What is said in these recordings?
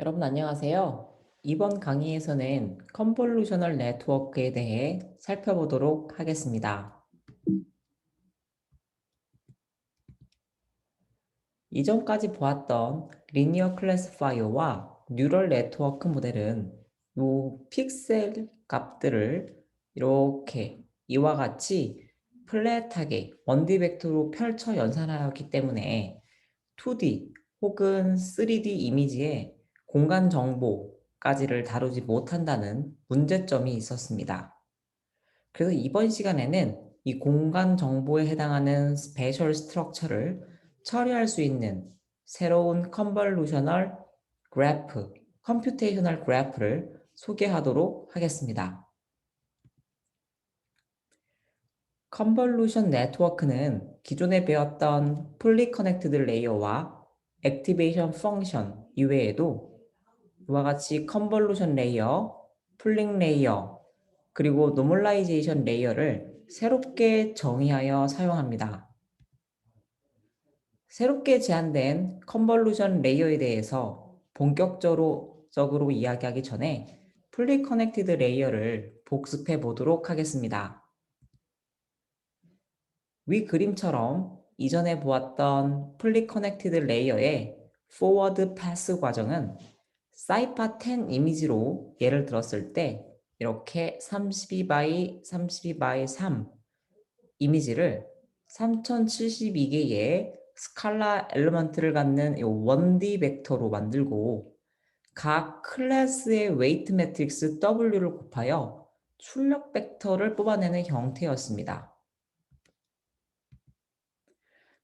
여러분 안녕하세요. 이번 강의에서는 컨볼루셔널 네트워크에 대해 살펴보도록 하겠습니다. 이전까지 보았던 리니어 클래시파이어와 뉴럴 네트워크 모델은 이 픽셀 값들을 이렇게 이와 같이 플랫하게 원디 벡터로 펼쳐 연산하였기 때문에 2D 혹은 3D 이미지의 공간 정보까지를 다루지 못한다는 문제점이 있었습니다. 그래서 이번 시간에는 이 공간 정보에 해당하는 스페셜 스트럭처를 처리할 수 있는 새로운 컨볼루셔널 그래프, 컴퓨테이셔널 그래프를 소개하도록 하겠습니다. 컨볼루션 네트워크는 기존에 배웠던 풀리 커넥티드 레이어와 액티베이션 펑션 이외에도 이와 같이 컨볼루션 레이어, 풀링 레이어, 그리고 노멀라이제이션 레이어를 새롭게 정의하여 사용합니다. 새롭게 제안된 컨볼루션 레이어에 대해서 본격적으로 이야기하기 전에 풀리 커넥티드 레이어를 복습해 보도록 하겠습니다. 위 그림처럼 이전에 보았던 풀리 커넥티드 레이어의 forward pass 과정은 사이파 10 이미지로 예를 들었을 때 이렇게 32 by 32 by 3 이미지를 3072개의 스칼라 엘리먼트를 갖는 이 1D 벡터로 만들고 각 클래스의 웨이트 매트릭스 W를 곱하여 출력 벡터를 뽑아내는 형태였습니다.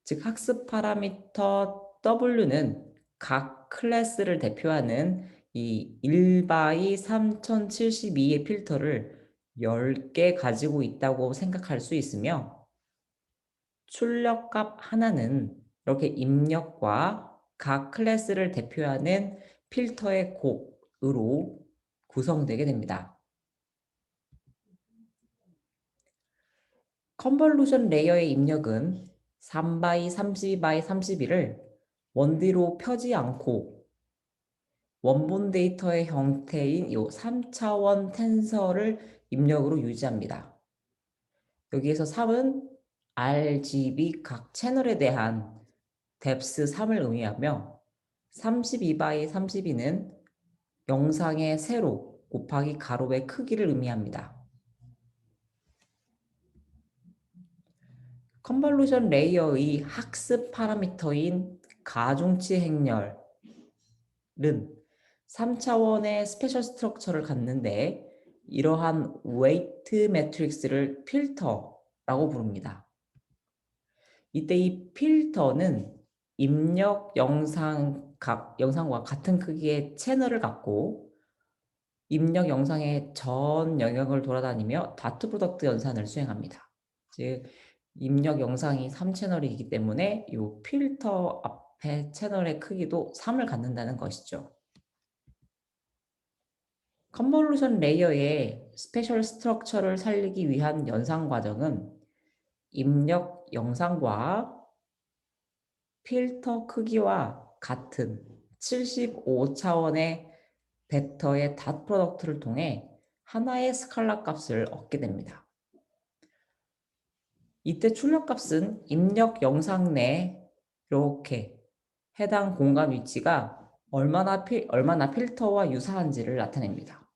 즉 학습 파라미터 W는 각 클래스를 대표하는 이 1바이 3072의 필터를 10개 가지고 있다고 생각할 수 있으며 출력값 하나는 이렇게 입력과 각 클래스를 대표하는 필터의 곱으로 구성되게 됩니다. 컨볼루션 레이어의 입력은 3바이 32바이 32를 원디로 펴지 않고 원본 데이터의 형태인 이 3차원 텐서를 입력으로 유지합니다. 여기에서 3은 RGB 각 채널에 대한 depth 3을 의미하며 32바이 32는 영상의 세로 곱하기 가로의 크기를 의미합니다. 컨볼루션 레이어의 학습 파라미터인 가중치 행렬은 3차원의 스페셜 스트럭처를 갖는데 이러한 웨이트 매트릭스를 필터라고 부릅니다. 이때 이 필터는 입력 영상과 같은 크기의 채널을 갖고 입력 영상의 전 영역을 돌아다니며 다트 프로덕트 연산을 수행합니다. 즉 입력 영상이 3채널이기 때문에 이 필터 앞에 채널의 크기도 3을 갖는다는 것이죠. 컨볼루션 레이어의 스페셜 스트럭처를 살리기 위한 연산 과정은 입력 영상과 필터 크기와 같은 75차원의 벡터의 닷 프로덕트를 통해 하나의 스칼라 값을 얻게 됩니다. 이때 출력 값은 입력 영상 내 이렇게 해당 공간 위치가 얼마나 필터와 유사한지를 나타냅니다.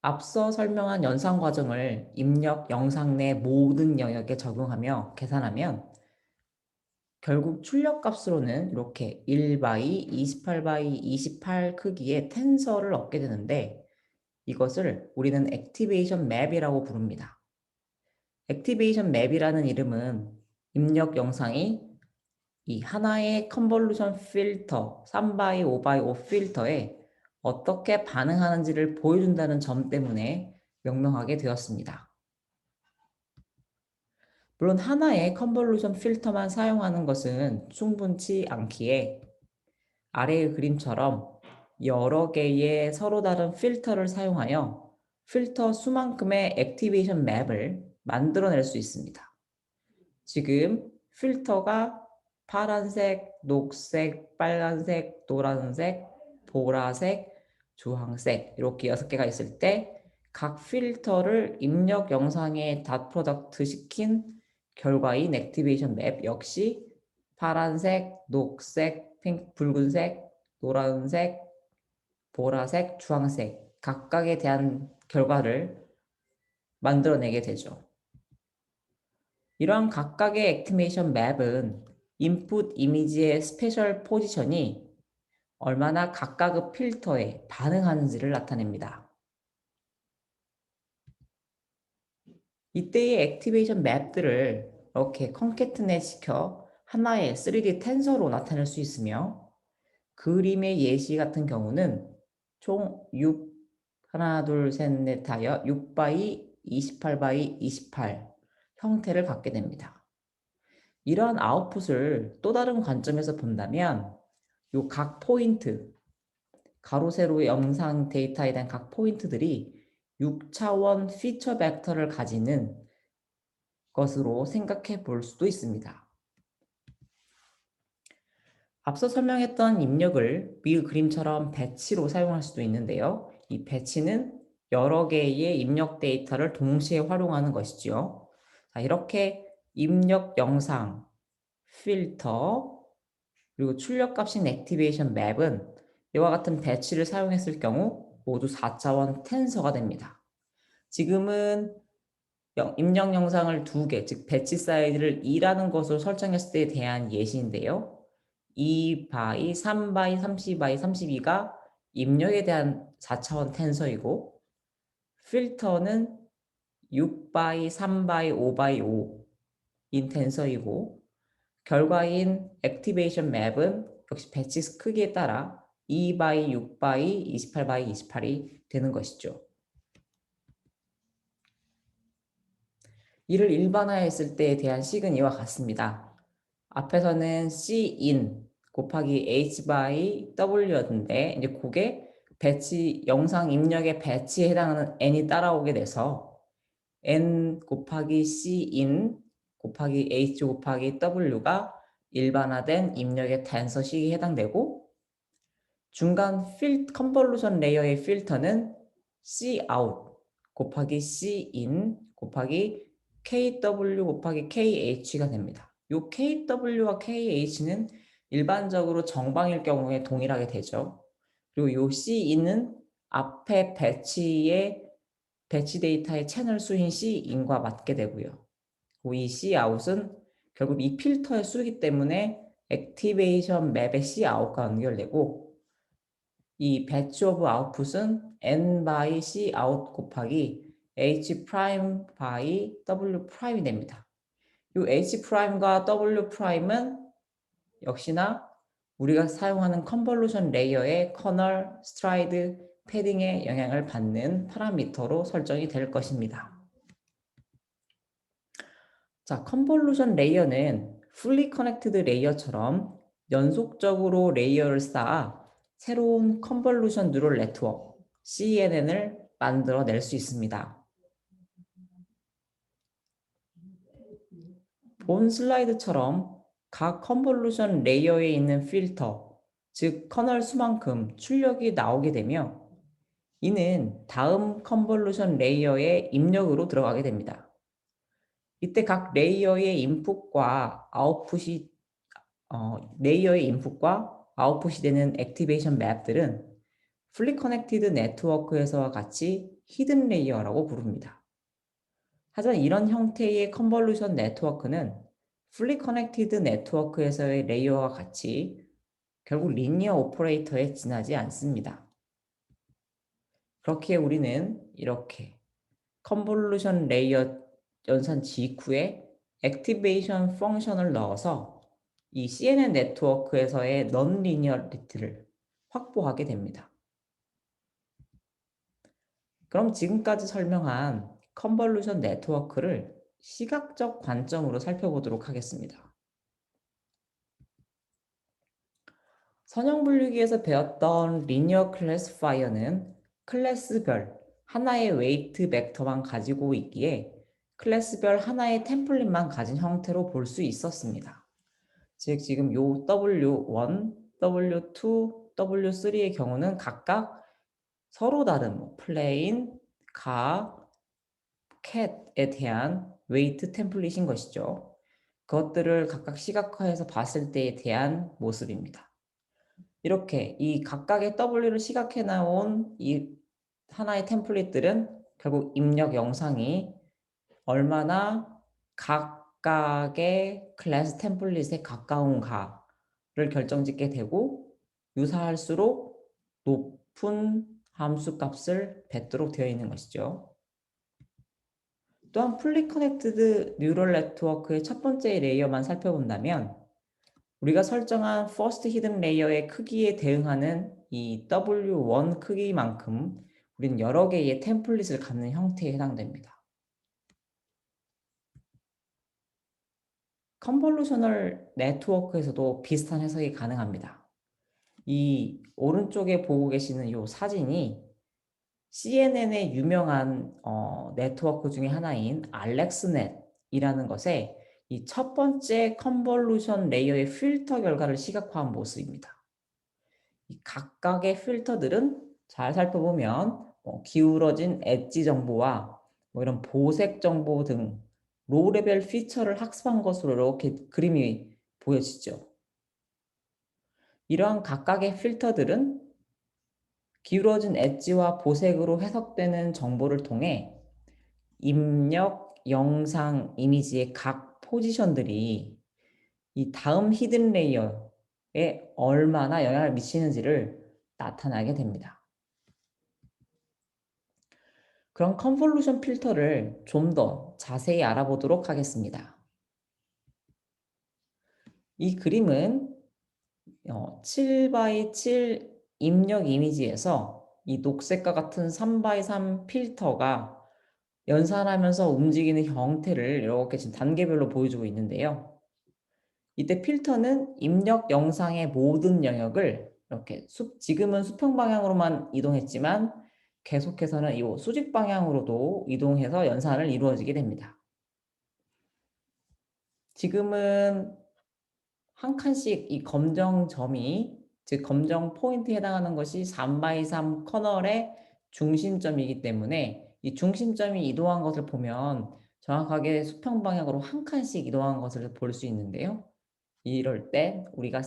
앞서 설명한 연산 과정을 입력 영상 내 모든 영역에 적용하며 계산하면 결국 출력 값으로는 이렇게 1바이 28바이 28 크기의 텐서를 얻게 되는데 이것을 우리는 액티베이션 맵이라고 부릅니다. 액티베이션 맵이라는 이름은 입력 영상이 이 하나의 컨볼루션 필터 3바이 5바이 5 필터에 어떻게 반응하는지를 보여준다는 점 때문에 명명하게 되었습니다. 물론 하나의 컨볼루션 필터만 사용하는 것은 충분치 않기에 아래의 그림처럼 여러 개의 서로 다른 필터를 사용하여 필터 수만큼의 액티베이션 맵을 만들어낼 수 있습니다. 지금 필터가 파란색, 녹색, 빨간색, 노란색, 보라색, 주황색 이렇게 6개가 있을 때 각 필터를 입력 영상에 닷 프로덕트 시킨 결과인 액티베이션 맵 역시 파란색, 녹색, 붉은색, 노란색, 보라색, 주황색 각각에 대한 결과를 만들어내게 되죠. 이러한 각각의 액티베이션 맵은 인풋 이미지의 스페셜 포지션이 얼마나 각각의 필터에 반응하는지를 나타냅니다. 이때의 액티베이션 맵들을 이렇게 컨캐트넷 시켜 하나의 3D 텐서로 나타낼 수 있으며 그림의 예시 같은 경우는 총 6, 하나, 둘, 셋, 넷 하여 6x 28x 28 형태를 갖게 됩니다. 이러한 아웃풋을 또 다른 관점에서 본다면 요 각 포인트, 가로, 세로 영상 데이터에 대한 각 포인트들이 6차원 피처 벡터를 가지는 것으로 생각해 볼 수도 있습니다. 앞서 설명했던 입력을 위 그림처럼 배치로 사용할 수도 있는데요. 이 배치는 여러 개의 입력 데이터를 동시에 활용하는 것이죠. 자, 이렇게 입력 영상, 필터, 그리고 출력값인 액티베이션 맵은 이와 같은 배치를 사용했을 경우 모두 4차원 텐서가 됩니다. 지금은 입력 영상을 2개, 즉 배치 사이즈를 2라는 것으로 설정했을 때에 대한 예시인데요. 2바이, 3바이, 30바이, 32가 입력에 대한 4차원 텐서이고 필터는 6바이, 3바이, 5바이 5인 텐서이고 결과인 액티베이션 맵은 역시 배치 크기에 따라 2바이, 6바이, 28바이, 28이 되는 것이죠. 이를 일반화했을 때에 대한 식은 이와 같습니다. 앞에서는 Cin 곱하기 H by W였는데 이제 그게 배치 영상 입력의 배치에 해당하는 n이 따라오게 돼서 n 곱하기 Cin 곱하기 H 곱하기 W가 일반화된 입력의 단서식이 해당되고 중간 컨볼루션 레이어의 필터는 Cout 곱하기 Cin 곱하기 KW 곱하기 KH가 됩니다. 이 KW와 KH는 일반적으로 정방일 경우에 동일하게 되죠. 그리고 이 Cin은 앞에 배치 데이터의 채널 수인 Cin과 맞게 되고요. 이 Cout은 결국 이 필터의 수이기 때문에 액티베이션 맵의 Cout과 연결되고 이 batch of output은 n by C out 곱하기 H prime by W prime이 됩니다. 이 H prime과 W prime은 역시나 우리가 사용하는 컨볼루션 레이어의 커널, 스트라이드, 패딩에 영향을 받는 파라미터로 설정이 될 것입니다. 자, 컨볼루션 레이어는 fully connected 레이어처럼 연속적으로 레이어를 쌓아 새로운 컨볼루션 뉴럴 네트워크 CNN을 만들어낼 수 있습니다. 본 슬라이드처럼 각 컨볼루션 레이어에 있는 필터, 즉 커널 수만큼 출력이 나오게 되며 이는 다음 컨볼루션 레이어의 입력으로 들어가게 됩니다. 이때 각 레이어의 인풋과 아웃풋이 되는 액티베이션 맵들은 fully connected 네트워크에서와 같이 히든 레이어라고 부릅니다. 하지만 이런 형태의 컨볼루션 네트워크는 fully connected 네트워크에서의 레이어와 같이 결국 리니어 오퍼레이터에 지나지 않습니다. 그렇기에 우리는 이렇게 컨볼루션 레이어 연산 직후에 액티베이션 펑션을 넣어서 이 CNN 네트워크에서의 넌리니어리티를 확보하게 됩니다. 그럼 지금까지 설명한 컨볼루션 네트워크를 시각적 관점으로 살펴보도록 하겠습니다. 선형분류기에서 배웠던 리니어 클래시파이어는 클래스별 하나의 웨이트 벡터만 가지고 있기에 클래스별 하나의 템플릿만 가진 형태로 볼 수 있었습니다. 즉 지금 요 W1, W2, W3의 경우는 각각 서로 다른 뭐 플레인, 가, 캣에 대한 웨이트 템플릿인 것이죠. 그것들을 각각 시각화해서 봤을 때에 대한 모습입니다. 이렇게 이 각각의 W를 시각해 나온 이 하나의 템플릿들은 결국 입력 영상이 얼마나 각각의 클래스 템플릿에 가까운가를 결정짓게 되고 유사할수록 높은 함수 값을 뱉도록 되어 있는 것이죠. 또한 풀리 커넥티드 뉴럴 네트워크의 첫 번째 레이어만 살펴본다면 우리가 설정한 퍼스트 히든 레이어의 크기에 대응하는 이 W1 크기만큼 우리는 여러 개의 템플릿을 갖는 형태에 해당됩니다. 컨볼루셔널 네트워크에서도 비슷한 해석이 가능합니다. 이 오른쪽에 보고 계시는 이 사진이 CNN의 유명한 네트워크 중에 하나인 알렉스넷이라는 것에 이 첫 번째 컨볼루션 레이어의 필터 결과를 시각화한 모습입니다. 이 각각의 필터들은 잘 살펴보면 기울어진 엣지 정보와 이런 보색 정보 등 로우 레벨 피처를 학습한 것으로 이렇게 그림이 보여지죠. 이러한 각각의 필터들은 기울어진 엣지와 보색으로 해석되는 정보를 통해 입력, 영상, 이미지의 각 포지션들이 이 다음 히든 레이어에 얼마나 영향을 미치는지를 나타나게 됩니다. 그럼 컨볼루션 필터를 좀 더 자세히 알아보도록 하겠습니다. 이 그림은 7x7 입력 이미지에서 이 녹색과 같은 3x3 필터가 연산하면서 움직이는 형태를 이렇게 지금 단계별로 보여주고 있는데요. 이때 필터는 입력 영상의 모든 영역을 이렇게 지금은 수평 방향으로만 이동했지만 계속해서는 이 수직 방향으로도 이동해서 연산을 이루어지게 됩니다. 지금은 한 칸씩 이 검정점이 즉 검정 포인트에 해당하는 것이 3x3 커널의 중심점이기 때문에 이 중심점이 이동한 것을 보면 정확하게 수평 방향으로 한 칸씩 이동한 것을 볼 수 있는데요. 이럴 때 우리가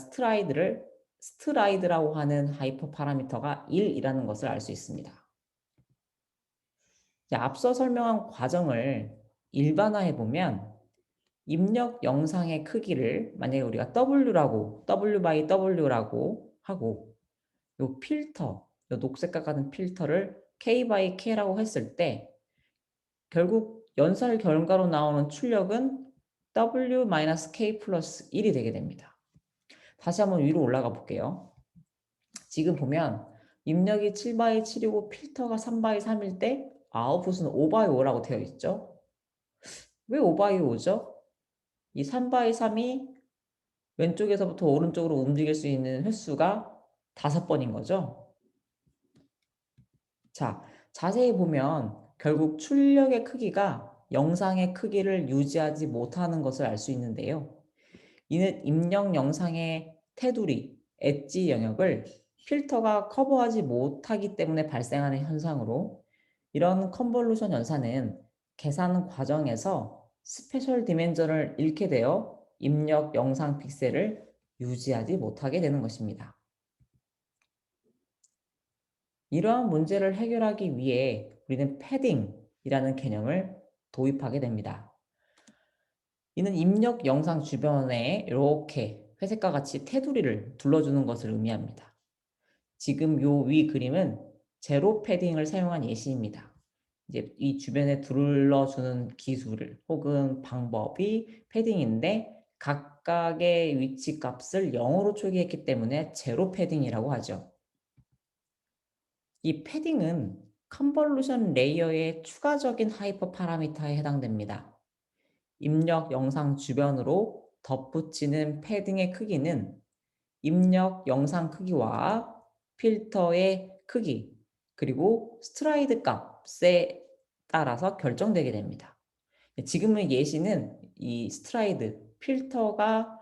스트라이드라고 하는 하이퍼 파라미터가 1이라는 것을 알 수 있습니다. 앞서 설명한 과정을 일반화해 보면 입력 영상의 크기를 만약에 우리가 W by W라고 하고 요 필터, 요 녹색과 같은 필터를 K by K라고 했을 때 결국 연산 결과로 나오는 출력은 W-K 플러스 1이 되게 됩니다. 다시 한번 위로 올라가 볼게요. 지금 보면 입력이 7x7이고 필터가 3x3일 때 아웃풋은 5x5라고 되어 있죠. 왜 5x5죠? 이 3x3이 왼쪽에서부터 오른쪽으로 움직일 수 있는 횟수가 5번인 거죠. 자, 자세히 보면 결국 출력의 크기가 영상의 크기를 유지하지 못하는 것을 알 수 있는데요. 이는 입력 영상의 테두리, 엣지 영역을 필터가 커버하지 못하기 때문에 발생하는 현상으로 이런 컨볼루션 연산은 계산 과정에서 스페셜 디멘전을 잃게 되어 입력 영상 픽셀을 유지하지 못하게 되는 것입니다. 이러한 문제를 해결하기 위해 우리는 패딩이라는 개념을 도입하게 됩니다. 이는 입력 영상 주변에 이렇게 회색과 같이 테두리를 둘러주는 것을 의미합니다. 지금 요 위 그림은 제로 패딩을 사용한 예시입니다. 이제 이 주변에 둘러주는 기술을 혹은 방법이 패딩인데 각각의 위치 값을 0으로 초기했기 때문에 제로 패딩이라고 하죠. 이 패딩은 컨볼루션 레이어의 추가적인 하이퍼 파라미터에 해당됩니다. 입력 영상 주변으로 덧붙이는 패딩의 크기는 입력 영상 크기와 필터의 크기 그리고 스트라이드 값에 따라서 결정되게 됩니다. 지금의 예시는 이 스트라이드 필터가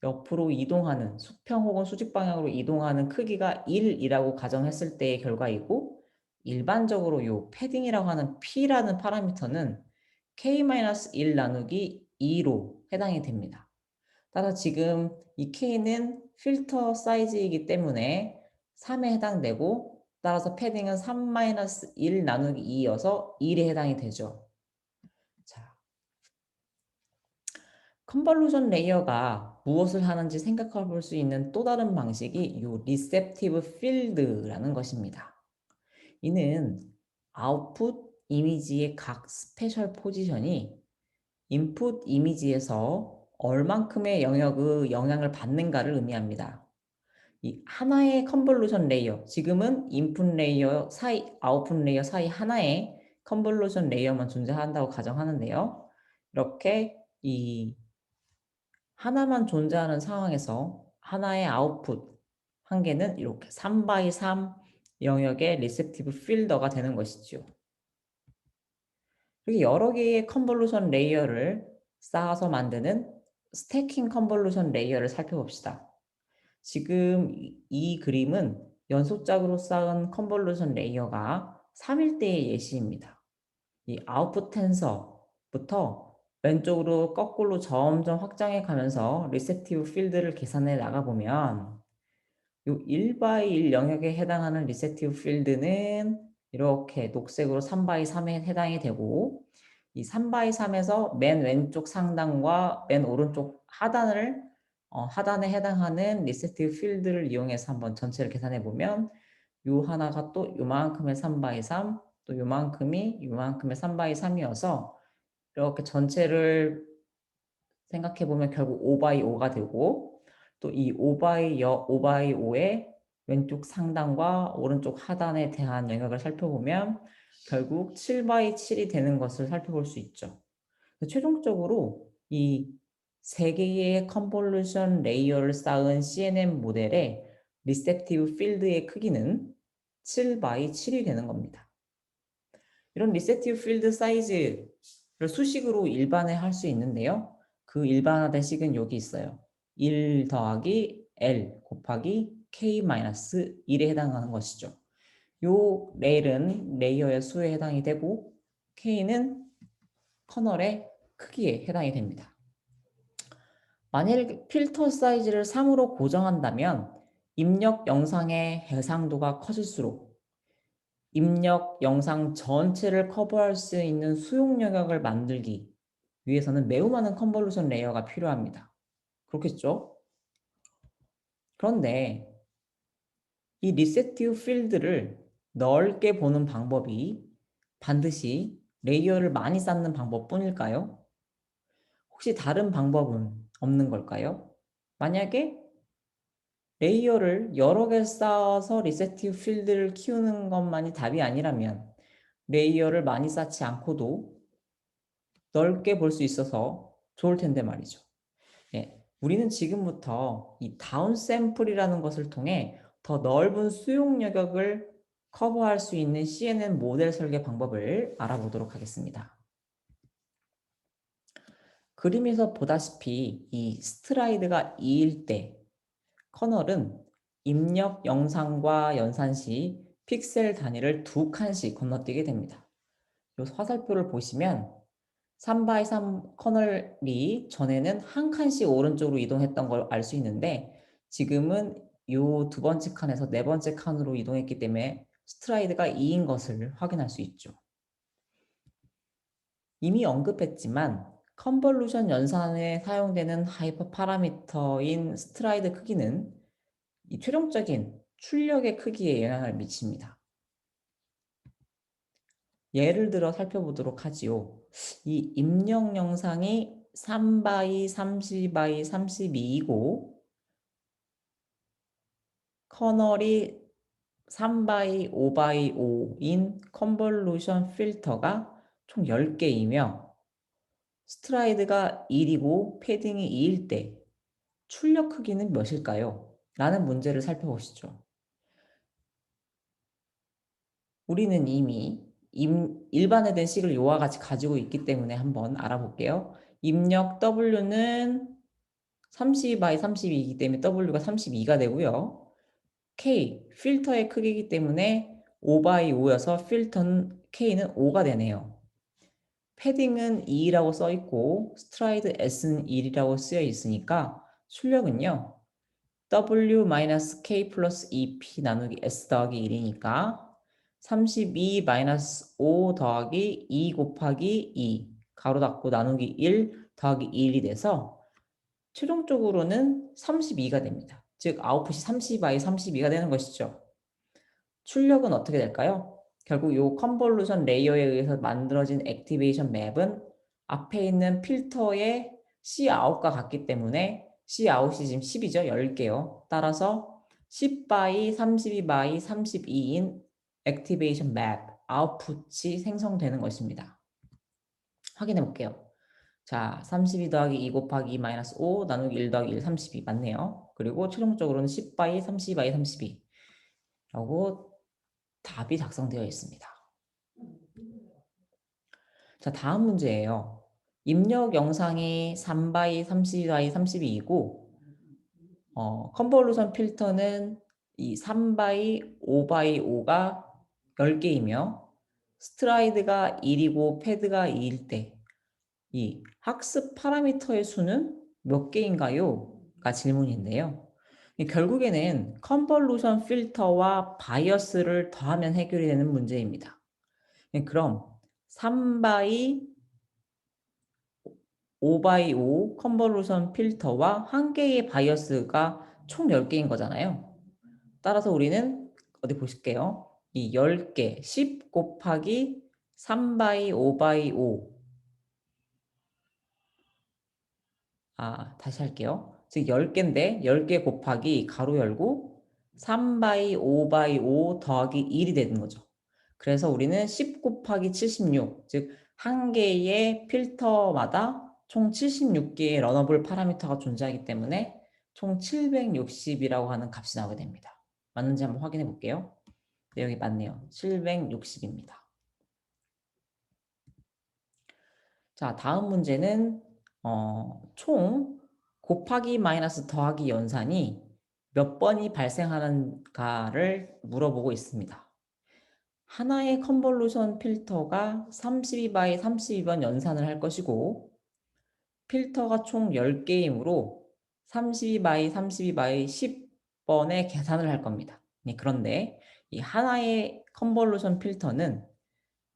옆으로 이동하는 수평 혹은 수직 방향으로 이동하는 크기가 1이라고 가정했을 때의 결과이고 일반적으로 이 패딩이라고 하는 P라는 파라미터는 K-1 나누기 2로 해당이 됩니다. 따라서 지금 이 K는 필터 사이즈이기 때문에 3에 해당되고 따라서 패딩은 3-1 나누기 2여서 1에 해당이 되죠. 자, 컨볼루션 레이어가 무엇을 하는지 생각해 볼 수 있는 또 다른 방식이 이 리셉티브 필드라는 것입니다. 이는 아웃풋 이미지의 각 스페셜 포지션이 인풋 이미지에서 얼만큼의 영향을 받는가를 의미합니다. 이 하나의 컨볼루션 레이어, 지금은 인풋 레이어 사이, 아웃풋 레이어 사이 하나의 컨볼루션 레이어만 존재한다고 가정하는데요. 이렇게 이 하나만 존재하는 상황에서 하나의 아웃풋 한 개는 이렇게 3x3 영역의 리셉티브 필더가 되는 것이죠. 그리고 여러 개의 컨볼루션 레이어를 쌓아서 만드는 스태킹 컨볼루션 레이어를 살펴봅시다. 지금 이 그림은 연속작으로 쌓은 컨볼루션 레이어가 3일대의 예시입니다. 이 아웃풋 텐서부터 왼쪽으로 거꾸로 점점 확장해 가면서 리셉티브 필드를 계산해 나가보면 이 1x1 영역에 해당하는 리셉티브 필드는 이렇게 녹색으로 3x3에 해당이 되고 이 3x3에서 맨 왼쪽 상단과 맨 오른쪽 하단에 해당하는 리셉티브 필드를 이용해서 한번 전체를 계산해 보면 요 하나가 또 요만큼의 3x3 또 요만큼의 3x3이어서 이렇게 전체를 생각해 보면 결국 5x5가 되고 또 이 5x5의 왼쪽 상단과 오른쪽 하단에 대한 영역을 살펴보면 결국 7x7이 되는 것을 살펴볼 수 있죠. 최종적으로 이 세 개의 컨볼루션 레이어를 쌓은 CNN 모델의 리셉티브 필드의 크기는 7x7이 되는 겁니다. 이런 리셉티브 필드 사이즈를 수식으로 일반화할 수 있는데요. 그 일반화된 식은 여기 있어요. 1 더하기 L 곱하기 K-1에 해당하는 것이죠. 요 렐은 레이어의 수에 해당이 되고 K는 커널의 크기에 해당이 됩니다. 만일 필터 사이즈를 3으로 고정한다면 입력 영상의 해상도가 커질수록 입력 영상 전체를 커버할 수 있는 수용 영역을 만들기 위해서는 매우 많은 컨볼루션 레이어가 필요합니다. 그렇겠죠? 그런데 이 리셉티브 필드를 넓게 보는 방법이 반드시 레이어를 많이 쌓는 방법뿐일까요? 혹시 다른 방법은 없는 걸까요? 만약에 레이어를 여러 개 쌓아서 리셉티브 필드를 키우는 것만이 답이 아니라면 레이어를 많이 쌓지 않고도 넓게 볼 수 있어서 좋을 텐데 말이죠. 예, 우리는 지금부터 이 다운 샘플이라는 것을 통해 더 넓은 수용 영역을 커버할 수 있는 CNN 모델 설계 방법을 알아보도록 하겠습니다. 그림에서 보다시피 이 스트라이드가 2일 때 커널은 입력 영상과 연산 시 픽셀 단위를 2칸씩 건너뛰게 됩니다. 이 화살표를 보시면 3x3 커널이 전에는 한 칸씩 오른쪽으로 이동했던 걸 알 수 있는데 지금은 이 두 번째 칸에서 네 번째 칸으로 이동했기 때문에 스트라이드가 2인 것을 확인할 수 있죠. 이미 언급했지만 컨볼루션 연산에 사용되는 하이퍼 파라미터인 스트라이드 크기는 이 최종적인 출력의 크기에 영향을 미칩니다. 예를 들어 살펴보도록 하지요. 이 입력 영상이 3x 30x 32이고 커널이 3x 5x 5인 컨볼루션 필터가 총 10개이며 스트라이드가 1이고 패딩이 2일 때 출력 크기는 몇일까요? 라는 문제를 살펴보시죠. 우리는 이미 일반화된 식을 이와 같이 가지고 있기 때문에 한번 알아볼게요. 입력 W는 32 by 32이기 때문에 W가 32가 되고요. K, 필터의 크기이기 때문에 5 by 5여서 필터는 K는 5가 되네요. 패딩은 2라고 써 있고 스트라이드 S는 1이라고 쓰여 있으니까 출력은요. W-K 플러스 2P 나누기 S 더하기 1이니까 32-5 더하기 2 곱하기 2 가로 닫고 나누기 1 더하기 1이 돼서 최종적으로는 32가 됩니다. 즉 아웃풋이 30 by 32가 되는 것이죠. 출력은 어떻게 될까요? 결국 이 컨볼루션 레이어에 의해서 만들어진 액티베이션 맵은 앞에 있는 필터의 Cout과 같기 때문에 Cout이 지금 10이죠. 10개요. 따라서 10 by 32 by 32인 액티베이션 맵 아웃풋이 생성되는 것입니다. 확인해 볼게요. 자, 32 더하기 2 곱하기 2 마이너스 5 나누기 1 더하기 1 32 맞네요. 그리고 최종적으로는 10 by 32 by 32 라고 답이 작성되어 있습니다. 자, 다음 문제예요. 입력 영상이 3 by 32 by 32이고 컨볼루션 필터는 이 3 by 5 by 5가 10개이며 스트라이드가 1이고 패드가 2일 때 이 학습 파라미터의 수는 몇 개인가요? 가 질문인데요. 결국에는 컨볼루션 필터와 바이어스를 더하면 해결이 되는 문제입니다. 그럼 3 by 5 by 5 컨볼루션 필터와 한 개의 바이어스가 총 10개인 거잖아요. 따라서 우리는 어디 보실게요. 이 10개, 10 곱하기 3 by 5 by 5 다시 할게요. 즉 10개인데 10개 곱하기 가로 열고 3 by 5 by 5 더하기 1이 되는 거죠. 그래서 우리는 10 곱하기 76, 즉 한 개의 필터마다 총 76개의 러너블 파라미터가 존재하기 때문에 총 760이라고 하는 값이 나오게 됩니다. 맞는지 한번 확인해 볼게요. 네, 여기 맞네요. 760입니다. 자, 다음 문제는 총 곱하기 마이너스 더하기 연산이 몇 번이 발생하는가를 물어보고 있습니다. 하나의 컨볼루션 필터가 32 by 32번 연산을 할 것이고 필터가 총 10개이므로 32 by 32 by 10번의 계산을 할 겁니다. 그런데 이 하나의 컨볼루션 필터는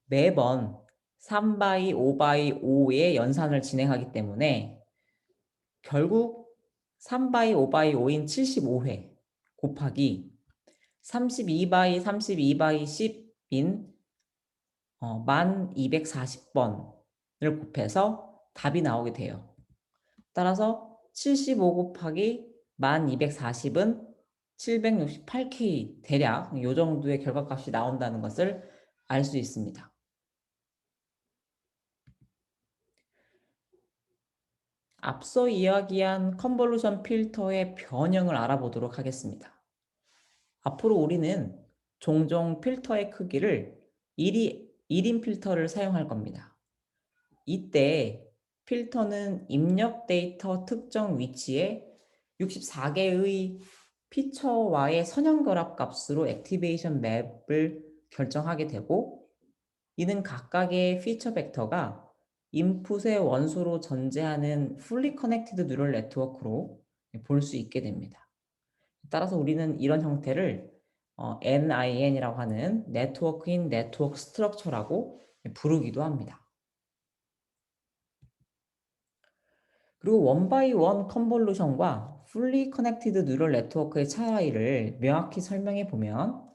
매번 3 by 5 by 5의 연산을 진행하기 때문에 결국 3 by 5 by 5인 75회 곱하기 32 by 32 by 10인 1240번을 곱해서 답이 나오게 돼요. 따라서 75 곱하기 1240은 768K 대략 이 정도의 결과값이 나온다는 것을 알 수 있습니다. 앞서 이야기한 컨볼루션 필터의 변형을 알아보도록 하겠습니다. 앞으로 우리는 종종 필터의 크기를 1인 필터를 사용할 겁니다. 이때 필터는 입력 데이터 특정 위치에 64개의 피처와의 선형결합 값으로 액티베이션 맵을 결정하게 되고 이는 각각의 피처 벡터가 인풋의 원소로 전제하는 fully connected neural network로 볼 수 있게 됩니다. 따라서 우리는 이런 형태를 NIN이라고 하는 Network in Network Structure라고 부르기도 합니다. 그리고 원바이원 컨볼루션과 fully connected neural network의 차이를 명확히 설명해 보면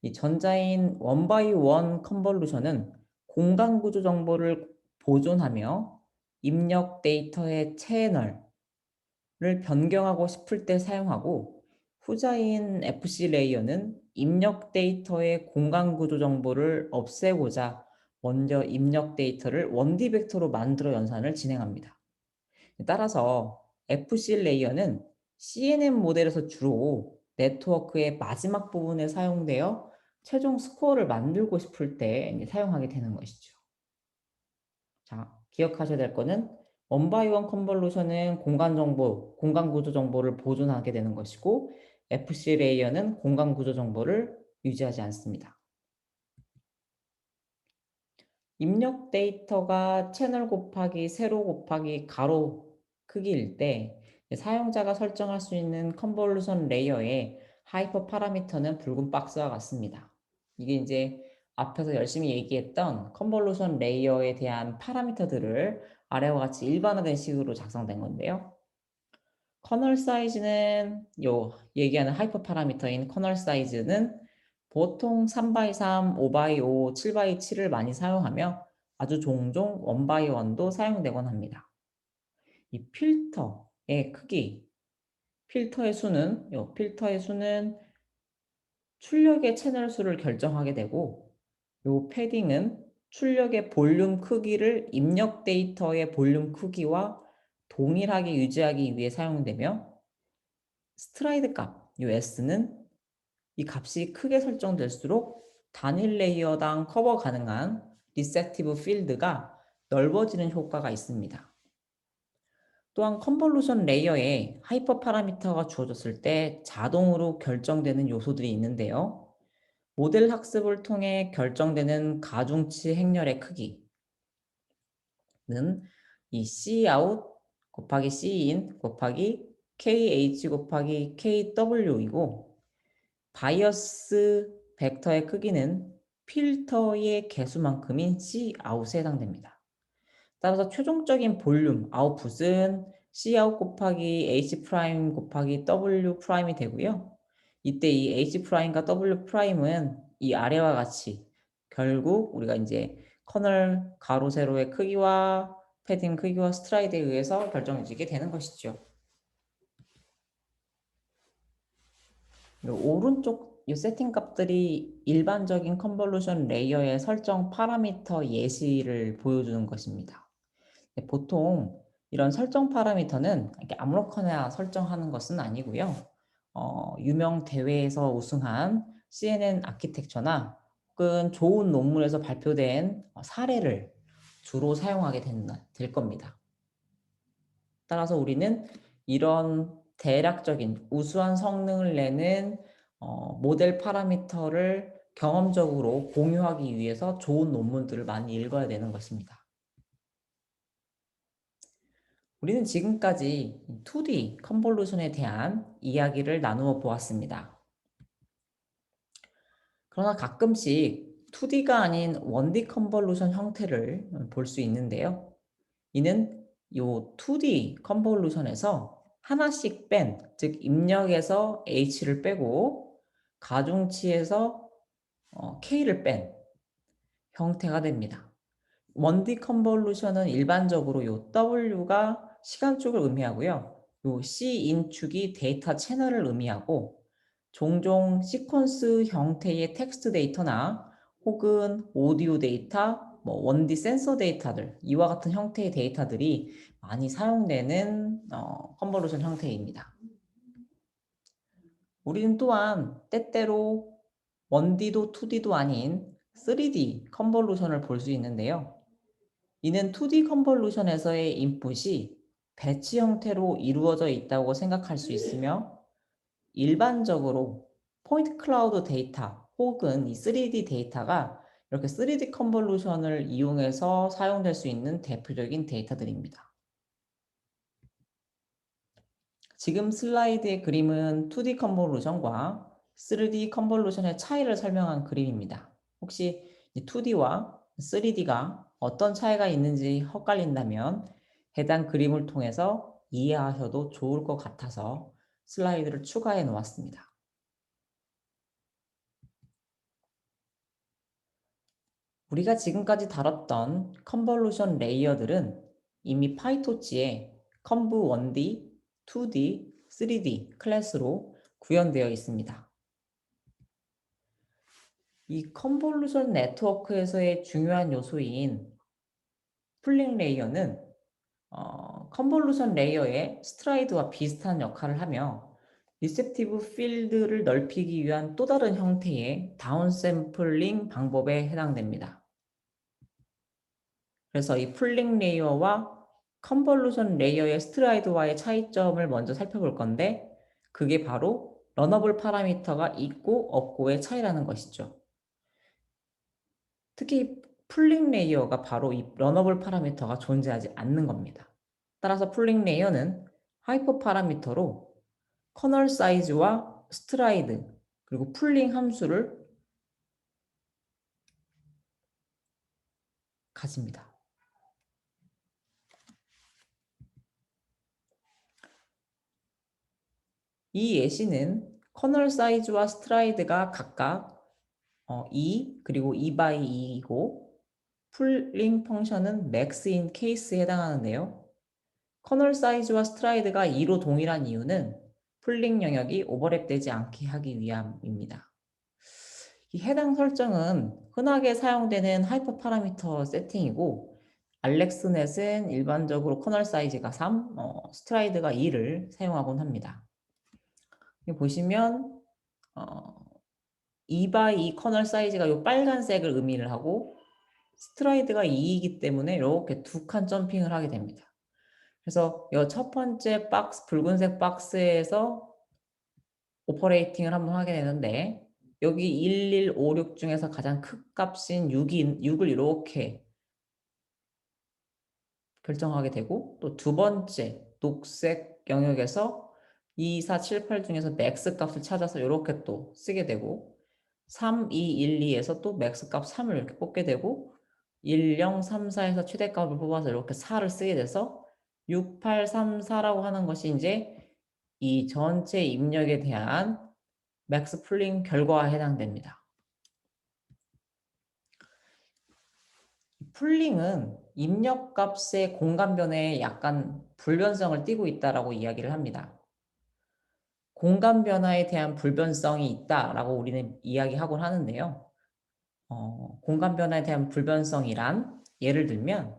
이 전자인 원바이원 컨볼루션은 공간 구조 정보를 보존하며 입력 데이터의 채널을 변경하고 싶을 때 사용하고 후자인 FC 레이어는 입력 데이터의 공간 구조 정보를 없애고자 먼저 입력 데이터를 1D 벡터로 만들어 연산을 진행합니다. 따라서 FC 레이어는 CNN 모델에서 주로 네트워크의 마지막 부분에 사용되어 최종 스코어를 만들고 싶을 때 사용하게 되는 것이죠. 자, 기억하셔야 될 거는 원바이원 컨볼루션은 공간 정보, 공간 구조 정보를 보존하게 되는 것이고 FC 레이어는 공간 구조 정보를 유지하지 않습니다. 입력 데이터가 채널 곱하기 세로 곱하기 가로 크기일 때 사용자가 설정할 수 있는 컨볼루션 레이어의 하이퍼 파라미터는 붉은 박스와 같습니다. 이게 이제 앞에서 열심히 얘기했던 컨볼루션 레이어에 대한 파라미터들을 아래와 같이 일반화된 식으로 작성된 건데요. 커널 사이즈는 얘기하는 하이퍼 파라미터인 커널 사이즈는 보통 3x3, 5x5, 7x7을 많이 사용하며 아주 종종 1x1도 사용되곤 합니다. 이 필터의 크기, 필터의 수는 출력의 채널 수를 결정하게 되고 요 패딩은 출력의 볼륨 크기를 입력 데이터의 볼륨 크기와 동일하게 유지하기 위해 사용되며 스트라이드 값, 요 S는 이 값이 크게 설정될수록 단일 레이어당 커버 가능한 리셉티브 필드가 넓어지는 효과가 있습니다. 또한 컨볼루션 레이어에 하이퍼 파라미터가 주어졌을 때 자동으로 결정되는 요소들이 있는데요. 모델 학습을 통해 결정되는 가중치 행렬의 크기는 이 Cout 곱하기 Cin 곱하기 KH 곱하기 KW이고 바이어스 벡터의 크기는 필터의 개수만큼인 Cout에 해당됩니다. 따라서 최종적인 볼륨 아웃풋은 Cout 곱하기 H 프라임 곱하기 W 프라임이 되고요. 이때 이 H 프라임과 W 프라임은 이 아래와 같이 결국 우리가 이제 커널 가로 세로의 크기와 패딩 크기와 스트라이드에 의해서 결정지게 되는 것이죠. 오른쪽 이 세팅 값들이 일반적인 컨볼루션 레이어의 설정 파라미터 예시를 보여주는 것입니다. 보통 이런 설정 파라미터는 이렇게 아무렇거나 설정하는 것은 아니고요. 유명 대회에서 우승한 CNN 아키텍처나 혹은 좋은 논문에서 발표된 사례를 주로 사용하게 될 겁니다. 따라서 우리는 이런 대략적인 우수한 성능을 내는 모델 파라미터를 경험적으로 공유하기 위해서 좋은 논문들을 많이 읽어야 되는 것입니다. 우리는 지금까지 2D 컨볼루션에 대한 이야기를 나누어 보았습니다. 그러나 가끔씩 2D가 아닌 1D 컨볼루션 형태를 볼 수 있는데요. 이는 이 2D 컨볼루션에서 하나씩 뺀, 즉 입력에서 H를 빼고 가중치에서 K를 뺀 형태가 됩니다. 1D 컨볼루션은 일반적으로 이 W가 시간축을 의미하고요. 이 C인축이 데이터 채널을 의미하고 종종 시퀀스 형태의 텍스트 데이터나 혹은 오디오 데이터, 1D 센서 데이터들 이와 같은 형태의 데이터들이 많이 사용되는 컨볼루션 형태입니다. 우리는 또한 때때로 1D도 2D도 아닌 3D 컨볼루션을 볼 수 있는데요. 이는 2D 컨볼루션에서의 인풋이 배치 형태로 이루어져 있다고 생각할 수 있으며 일반적으로 포인트 클라우드 데이터 혹은 이 3D 데이터가 이렇게 3D 컨볼루션을 이용해서 사용될 수 있는 대표적인 데이터들입니다. 지금 슬라이드의 그림은 2D 컨볼루션과 3D 컨볼루션의 차이를 설명한 그림입니다. 혹시 2D와 3D가 어떤 차이가 있는지 헷갈린다면 해당 그림을 통해서 이해하셔도 좋을 것 같아서 슬라이드를 추가해 놓았습니다. 우리가 지금까지 다뤘던 컨볼루션 레이어들은 이미 파이토치에 컨브 1D, 2D, 3D 클래스로 구현되어 있습니다. 이 컨볼루션 네트워크에서의 중요한 요소인 풀링 레이어는 컨볼루션 레이어의 스트라이드와 비슷한 역할을 하며 리셉티브 필드를 넓히기 위한 또 다른 형태의 다운샘플링 방법에 해당됩니다. 그래서 이 풀링 레이어와 컨볼루션 레이어의 스트라이드와의 차이점을 먼저 살펴볼 건데 그게 바로 러너블 파라미터가 있고 없고의 차이라는 것이죠. 특히 풀링 레이어가 바로 이 러너블 파라미터가 존재하지 않는 겁니다. 따라서 풀링 레이어는 하이퍼 파라미터로 커널 사이즈와 스트라이드 그리고 풀링 함수를 가집니다. 이 예시는 커널 사이즈와 스트라이드가 각각 2 그리고 2 by 2이고 풀링 펑션은 max인 케이스에 해당하는데요. 커널 사이즈와 스트라이드가 2로 동일한 이유는 풀링 영역이 오버랩되지 않게 하기 위함입니다. 이 해당 설정은 흔하게 사용되는 하이퍼 파라미터 세팅이고 알렉스넷은 일반적으로 커널 사이즈가 3, 스트라이드가 2를 사용하곤 합니다. 여기 보시면 2 by 2 커널 사이즈가 이 빨간색을 의미를 하고 스트라이드가 2이기 때문에 이렇게 두 칸 점핑을 하게 됩니다. 그래서 이 첫 번째 박스, 붉은색 박스에서 오퍼레이팅을 한번 하게 되는데 여기 1, 1, 5, 6 중에서 가장 큰 값인 6을 이렇게 결정하게 되고 또 두 번째 녹색 영역에서 2, 4, 7, 8 중에서 맥스 값을 찾아서 이렇게 또 쓰게 되고 3, 2, 1, 2에서 또 맥스 값 3을 이렇게 뽑게 되고 1, 0, 3, 4에서 최대값을 뽑아서 이렇게 4를 쓰게 돼서 6, 8, 3, 4라고 하는 것이 이제 이 전체 입력에 대한 맥스 풀링 결과에 해당됩니다. 풀링은 입력값의 공간 변화에 약간 불변성을 띠고 있다라고 이야기를 합니다. 공간 변화에 대한 불변성이 있다라고 우리는 이야기하곤 하는데요. 공간 변화에 대한 불변성이란 예를 들면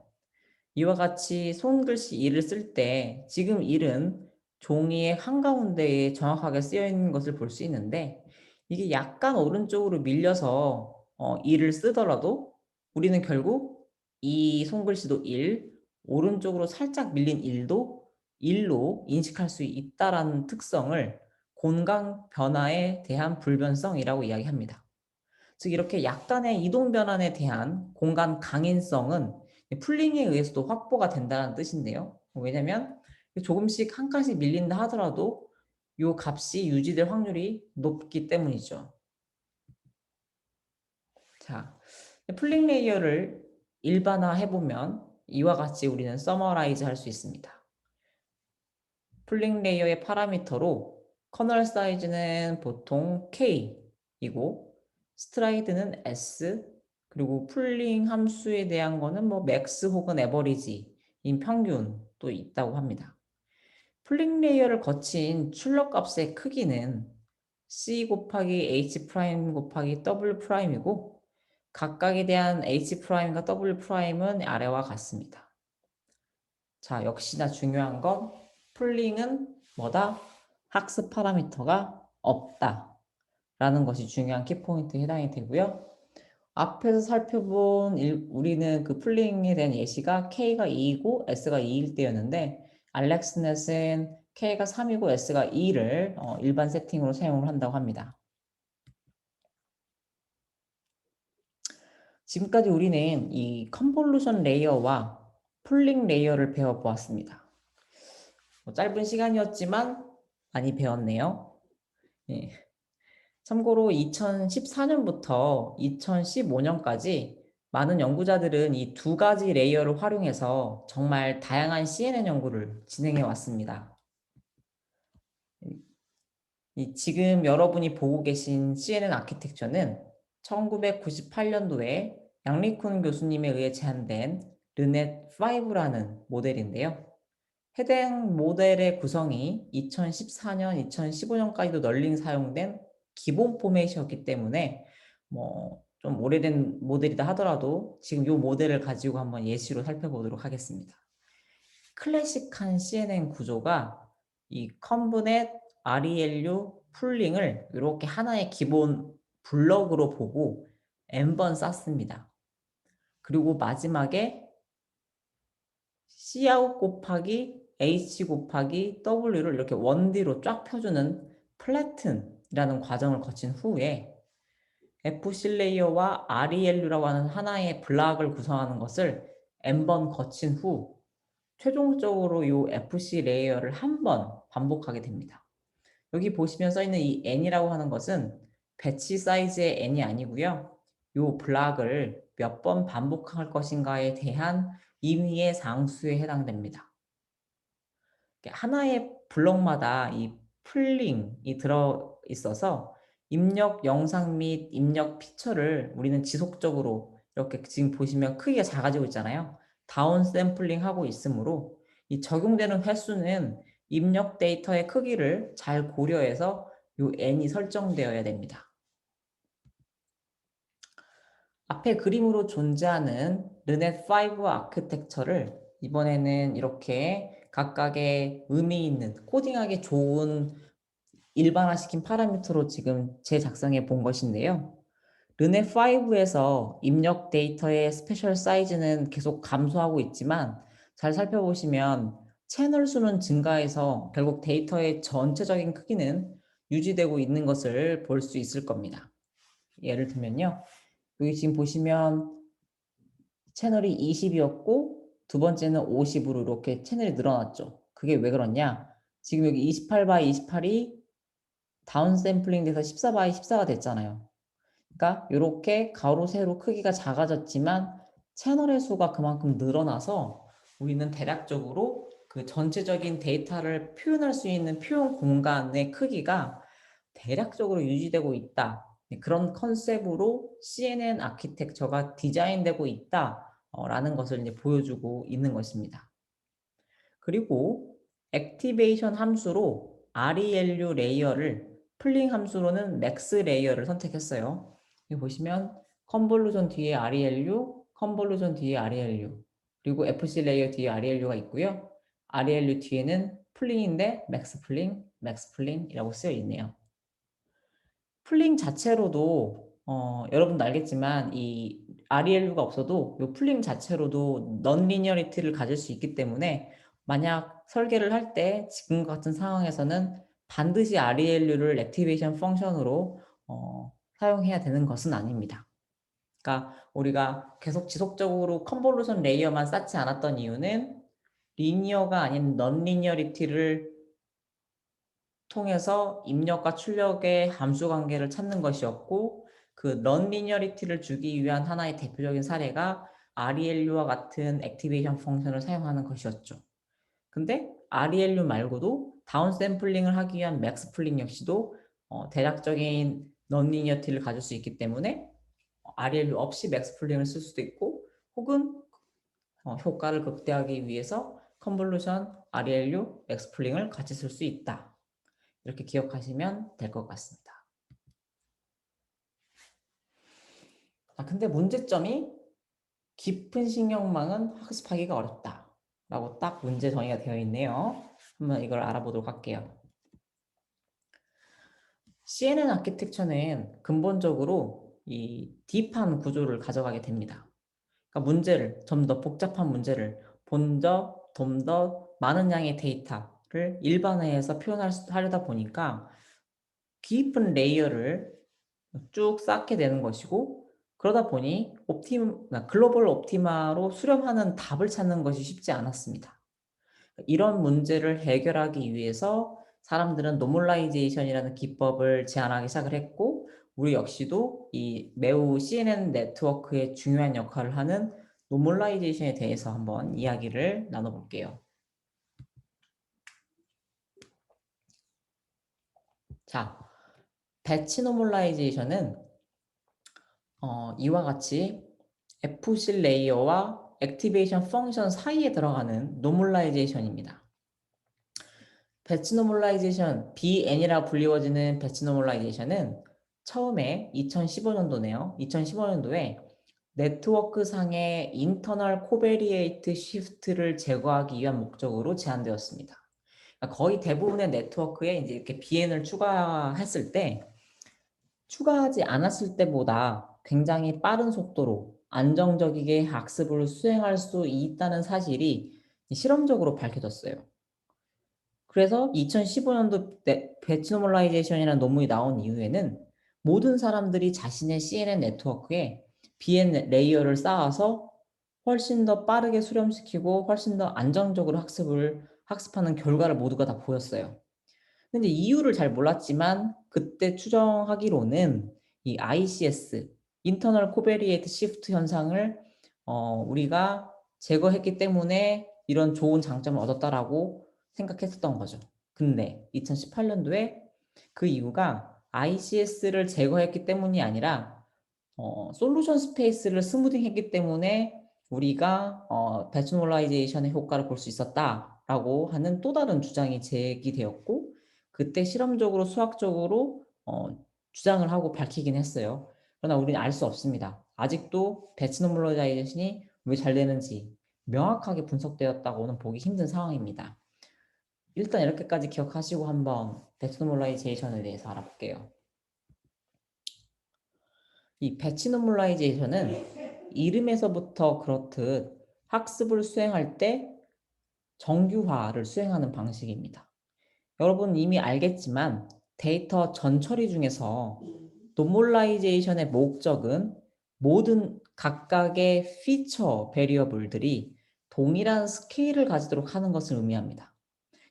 이와 같이 손글씨 1을 쓸 때 지금 1은 종이의 한가운데에 정확하게 쓰여 있는 것을 볼 수 있는데 이게 약간 오른쪽으로 밀려서 1을 쓰더라도 우리는 결국 이 손글씨도 1, 오른쪽으로 살짝 밀린 1도 1로 인식할 수 있다라는 특성을 공간 변화에 대한 불변성이라고 이야기합니다. 즉 이렇게 약간의 이동 변환에 대한 공간 강인성은 풀링에 의해서도 확보가 된다는 뜻인데요. 왜냐면 조금씩 한 칸씩 밀린다 하더라도 이 값이 유지될 확률이 높기 때문이죠. 자, 풀링 레이어를 일반화해보면 이와 같이 우리는 서머라이즈 할 수 있습니다. 풀링 레이어의 파라미터로 커널 사이즈는 보통 K이고 스트라이드는 S 그리고 풀링 함수에 대한 거는 뭐 맥스 혹은 에버리지인 평균도 있다고 합니다. 풀링 레이어를 거친 출력 값의 크기는 C 곱하기 H 프라임 곱하기 W 프라임이고 각각에 대한 H 프라임과 W 프라임은 아래와 같습니다. 자, 역시나 중요한 건 풀링은 뭐다? 학습 파라미터가 없다 라는 것이 중요한 키포인트에 해당이 되고요. 앞에서 살펴본 우리는 그 풀링에 대한 예시가 K가 2이고 S가 2일 때였는데 알렉스넷은 K가 3이고 S가 2를 일반 세팅으로 사용을 한다고 합니다. 지금까지 우리는 이 컨볼루션 레이어와 풀링 레이어를 배워보았습니다. 짧은 시간이었지만 많이 배웠네요. 예. 참고로 2014년부터 2015년까지 많은 연구자들은 이 두 가지 레이어를 활용해서 정말 다양한 CNN 연구를 진행해 왔습니다. 지금 여러분이 보고 계신 CNN 아키텍처는 1998년도에 양리쿤 교수님에 의해 제안된 르넷5라는 모델인데요. 해당 모델의 구성이 2014년, 2015년까지도 널리 사용된 기본 포맷이었기 때문에 뭐 좀 오래된 모델이다 하더라도 지금 이 모델을 가지고 한번 예시로 살펴보도록 하겠습니다. 클래식한 CNN 구조가 이 컨브넷, ReLU, 풀링을 이렇게 하나의 기본 블럭으로 보고 n번 쌌습니다. 그리고 마지막에 Cout 곱하기 H 곱하기 W를 이렇게 원디로 쫙 펴주는 플래튼이라는 과정을 거친 후에 FC 레이어와 ReLU라고 하는 하나의 블락을 구성하는 것을 n번 거친 후 최종적으로 이 FC 레이어를 한 번 반복하게 됩니다. 여기 보시면 써 있는 이 n이라고 하는 것은 배치 사이즈의 n이 아니고요. 이 블락을 몇 번 반복할 것인가에 대한 임의의 상수에 해당됩니다. 하나의 블록마다 이 풀링이 들어 있어서 입력 영상 및 입력 피처를 우리는 지속적으로 이렇게 지금 보시면 크기가 작아지고 있잖아요. 다운 샘플링 하고 있으므로 이 적용되는 횟수는 입력 데이터의 크기를 잘 고려해서 요 n이 설정되어야 됩니다. 앞에 그림으로 존재하는 르넷5 아키텍처를 이번에는 이렇게 각각의 의미 있는 코딩하기 좋은 일반화시킨 파라미터로 지금 재작성해 본 것인데요. 르넷5에서 입력 데이터의 스페셜 사이즈는 계속 감소하고 있지만 잘 살펴보시면 채널 수는 증가해서 결국 데이터의 전체적인 크기는 유지되고 있는 것을 볼 수 있을 겁니다. 예를 들면요. 여기 지금 보시면 채널이 20이었고 두 번째는 50으로 이렇게 채널이 늘어났죠. 그게 왜 그렇냐? 지금 여기 28 28이 다운 샘플링 돼서 14 14가 됐잖아요. 그러니까 이렇게 가로 세로 크기가 작아졌지만 채널의 수가 그만큼 늘어나서 우리는 대략적으로 그 전체적인 데이터를 표현할 수 있는 표현 공간의 크기가 대략적으로 유지되고 있다. 그런 컨셉으로 CNN 아키텍처가 디자인되고 있다. 라는 것을 이제 보여주고 있는 것입니다. 그리고 액티베이션 함수로 ReLU 레이어를 풀링 함수로는 맥스 레이어를 선택했어요. 여기 보시면 컨볼루션 뒤에 ReLU, 컨볼루션 뒤에 ReLU, 그리고 FC 레이어 뒤에 ReLU가 있고요. ReLU 뒤에는 풀링인데 맥스 풀링, 맥스 풀링이라고 쓰여 있네요. 풀링 자체로도 여러분도 알겠지만 이 ReLU가 없어도 이 풀링 자체로도 넌리니어리티를 가질 수 있기 때문에 만약 설계를 할 때 지금과 같은 상황에서는 반드시 ReLU를 액티베이션 펑션으로 사용해야 되는 것은 아닙니다. 그러니까 우리가 계속 지속적으로 컨볼루션 레이어만 쌓지 않았던 이유는 리니어가 아닌 넌리니어리티를 통해서 입력과 출력의 함수 관계를 찾는 것이었고 그 넌리니어리티를 주기 위한 하나의 대표적인 사례가 ReLU와 같은 액티베이션 펑션을 사용하는 것이었죠. 근데 ReLU 말고도 다운 샘플링을 하기 위한 맥스 풀링 역시도 대략적인 넌리니어리티를 가질 수 있기 때문에 ReLU 없이 맥스 풀링을 쓸 수도 있고 혹은 효과를 극대화하기 위해서 컨볼루션, ReLU, 맥스 풀링을 같이 쓸 수 있다. 이렇게 기억하시면 될 것 같습니다. 근데 문제점이 깊은 신경망은 학습하기가 어렵다. 라고 딱 문제 정의가 되어 있네요. 한번 이걸 알아보도록 할게요. CNN 아키텍처는 근본적으로 이 딥한 구조를 가져가게 됩니다. 그러니까 문제를, 좀 더 복잡한 문제를 먼저 좀 더 많은 양의 데이터를 일반화해서 하려다 보니까 깊은 레이어를 쭉 쌓게 되는 것이고 그러다 보니 글로벌 옵티마로 수렴하는 답을 찾는 것이 쉽지 않았습니다. 이런 문제를 해결하기 위해서 사람들은 노멀라이제이션이라는 기법을 제안하기 시작을 했고 우리 역시도 이 매우 CNN 네트워크에 중요한 역할을 하는 노멀라이제이션에 대해서 한번 이야기를 나눠볼게요. 자, 배치 노멀라이제이션은 이와 같이 FC 레이어와 액티베이션 펑션 사이에 들어가는 노멀라이제이션입니다. 배치 노멀라이제이션, BN이라 불리워지는 배치 노멀라이제이션은 처음에 2015년도네요. 2015년도에 네트워크 상의 인터널 코베리에이트 시프트를 제거하기 위한 목적으로 제안되었습니다. 그러니까 거의 대부분의 네트워크에 이제 이렇게 BN을 추가했을 때 추가하지 않았을 때보다 굉장히 빠른 속도로 안정적이게 학습을 수행할 수 있다는 사실이 실험적으로 밝혀졌어요. 그래서 2015년도 배치 노멀라이제이션이라는 논문이 나온 이후에는 모든 사람들이 자신의 CNN 네트워크에 BN 레이어를 쌓아서 훨씬 더 빠르게 수렴시키고 훨씬 더 안정적으로 학습하는 결과를 모두가 다 보였어요. 근데 이유를 잘 몰랐지만 그때 추정하기로는 이 ICS, 인터널 코베리에이트 시프트 현상을 우리가 제거했기 때문에 이런 좋은 장점을 얻었다라고 생각했었던 거죠. 근데 2018년도에 그 이유가 ICS를 제거했기 때문이 아니라 솔루션 스페이스를 스무딩했기 때문에 우리가 배추놀라이제이션의 효과를 볼 수 있었다라고 하는 또 다른 주장이 제기되었고 그때 실험적으로 수학적으로 주장을 하고 밝히긴 했어요. 그러나 우리는 알 수 없습니다. 아직도 배추놀라이제이션이 왜 잘 되는지 명확하게 분석되었다고는 보기 힘든 상황입니다. 일단 이렇게까지 기억하시고 한번 배추놀라이제이션에 대해서 알아볼게요. 이 배치 노멀라이제이션은 이름에서부터 그렇듯 학습을 수행할 때 정규화를 수행하는 방식입니다. 여러분 이미 알겠지만 데이터 전처리 중에서 노멀라이제이션의 목적은 모든 각각의 피처 베리어블들이 동일한 스케일을 가지도록 하는 것을 의미합니다.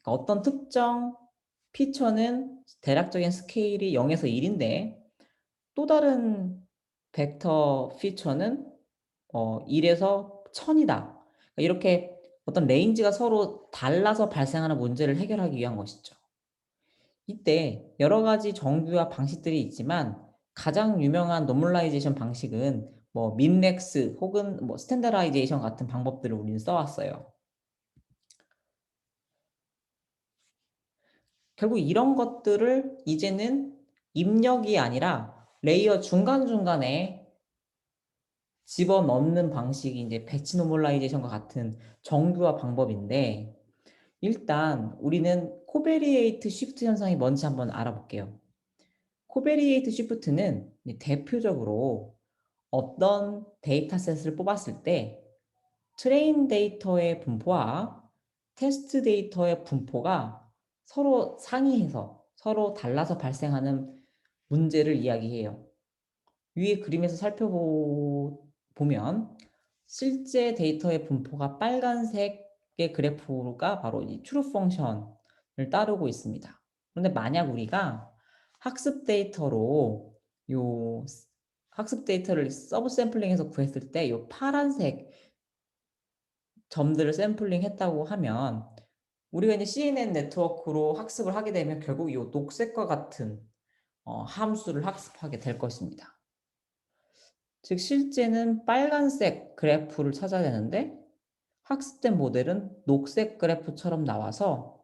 그러니까 어떤 특정 피처는 대략적인 스케일이 0에서 1인데 또 다른 벡터 피처는 1에서 1000이다. 이렇게 어떤 레인지가 서로 달라서 발생하는 문제를 해결하기 위한 것이죠. 이때 여러 가지 정규화 방식들이 있지만 가장 유명한 노멀라이제이션 방식은 뭐 민렉스 혹은 뭐 스탠다라이제이션 같은 방법들을 우리는 써왔어요. 결국 이런 것들을 이제는 입력이 아니라 레이어 중간중간에 집어넣는 방식이 이제 배치 노멀라이제이션과 같은 정규화 방법인데 일단 우리는 코베리에이트 쉬프트 현상이 뭔지 한번 알아볼게요. 코베리에이트 쉬프트는 대표적으로 어떤 데이터셋을 뽑았을 때 트레인 데이터의 분포와 테스트 데이터의 분포가 서로 상이해서 서로 달라서 발생하는 문제를 이야기해요. 위에 그림에서 살펴보면 실제 데이터의 분포가 빨간색의 그래프가 바로 이 트루 펑션을 따르고 있습니다. 그런데 만약 우리가 학습 데이터로 요 학습 데이터를 서브 샘플링해서 구했을 때 요 파란색 점들을 샘플링 했다고 하면 우리가 이제 CNN 네트워크로 학습을 하게 되면 결국 이 녹색과 같은 함수를 학습하게 될 것입니다. 즉 실제는 빨간색 그래프를 찾아야 되는데 학습된 모델은 녹색 그래프처럼 나와서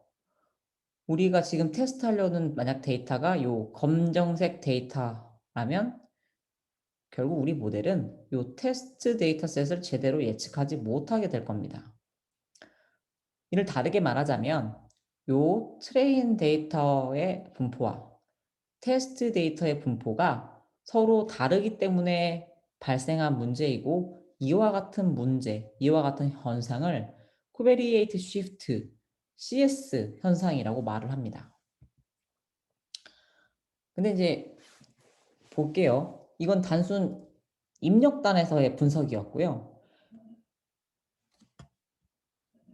우리가 지금 테스트하려는 만약 데이터가 요 검정색 데이터라면 결국 우리 모델은 요 테스트 데이터셋을 제대로 예측하지 못하게 될 겁니다. 이를 다르게 말하자면 요 트레인 데이터의 분포와 테스트 데이터의 분포가 서로 다르기 때문에 발생한 문제이고 이와 같은 문제, 이와 같은 현상을 코베리에이트 쉬프트 CS 현상이라고 말을 합니다. 근데 이제 볼게요. 이건 단순 입력단에서의 분석이었고요.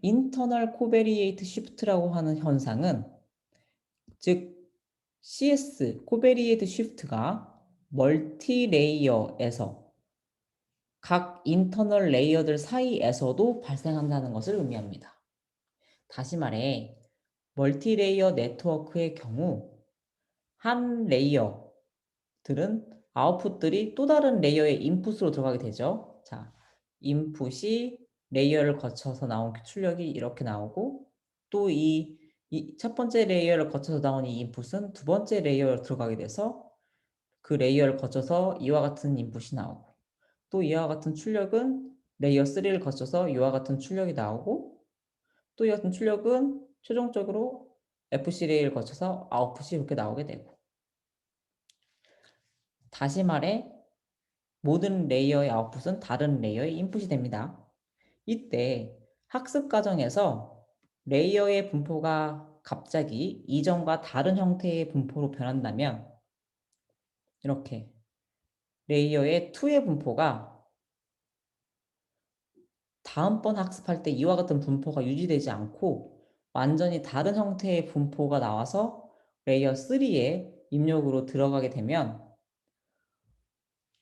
인터널 코베리에이트 쉬프트라고 하는 현상은 즉 CS 코베리에이트 쉬프트가 멀티 레이어에서 각 인터널 레이어들 사이에서도 발생한다는 것을 의미합니다. 다시 말해 멀티 레이어 네트워크의 경우 한 레이어들은 아웃풋들이 또 다른 레이어의 인풋으로 들어가게 되죠. 자, 인풋이 레이어를 거쳐서 나온 출력이 이렇게 나오고 또 이 첫 번째 레이어를 거쳐서 나온 이 인풋은 두 번째 레이어로 들어가게 돼서 그 레이어를 거쳐서 이와 같은 인풋이 나오고 또 이와 같은 출력은 레이어 3를 거쳐서 이와 같은 출력이 나오고 또 이 같은 출력은 최종적으로 FC 레이를 거쳐서 아웃풋이 이렇게 나오게 되고 다시 말해 모든 레이어의 아웃풋은 다른 레이어의 인풋이 됩니다. 이때 학습 과정에서 레이어의 분포가 갑자기 이전과 다른 형태의 분포로 변한다면 이렇게 레이어의 2의 분포가 다음번 학습할 때 이와 같은 분포가 유지되지 않고 완전히 다른 형태의 분포가 나와서 레이어 3의 입력으로 들어가게 되면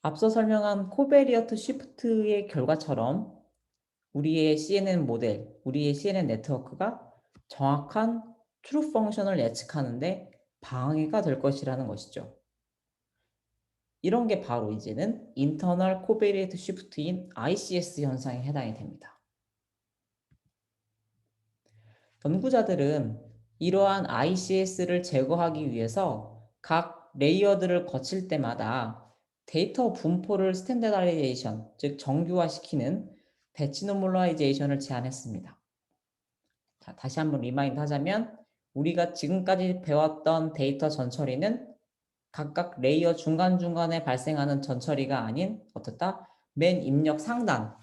앞서 설명한 코베리어트 쉬프트의 결과처럼 우리의 CNN 모델, 우리의 CNN 네트워크가 정확한 true 펑션을 예측하는데 방해가 될 것이라는 것이죠. 이런 게 바로 이제는 인터널 코베리어트 쉬프트인 ICS 현상에 해당이 됩니다. 연구자들은 이러한 ICS를 제거하기 위해서 각 레이어들을 거칠 때마다 데이터 분포를 스탠다라이제이션, 즉 정규화시키는 배치 노멀라이제이션을 제안했습니다. 자, 다시 한번 리마인드 하자면 우리가 지금까지 배웠던 데이터 전처리는 각각 레이어 중간중간에 발생하는 전처리가 아닌 어떻다? 맨 입력 상단,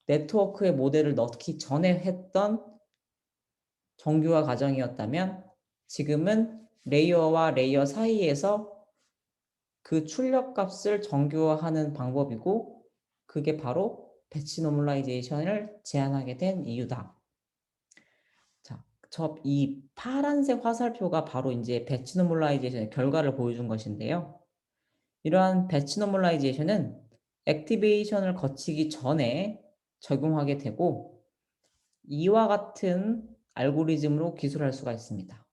네트워크의 모델을 넣기 전에 했던 정규화 과정이었다면 지금은 레이어와 레이어 사이에서 그 출력 값을 정규화하는 방법이고 그게 바로 배치 노멀라이제이션을 제안하게 된 이유다. 자, 이 파란색 화살표가 바로 이제 배치 노멀라이제이션의 결과를 보여준 것인데요. 이러한 배치 노멀라이제이션은 액티베이션을 거치기 전에 적용하게 되고 이와 같은 알고리즘으로 기술할 수가 있습니다.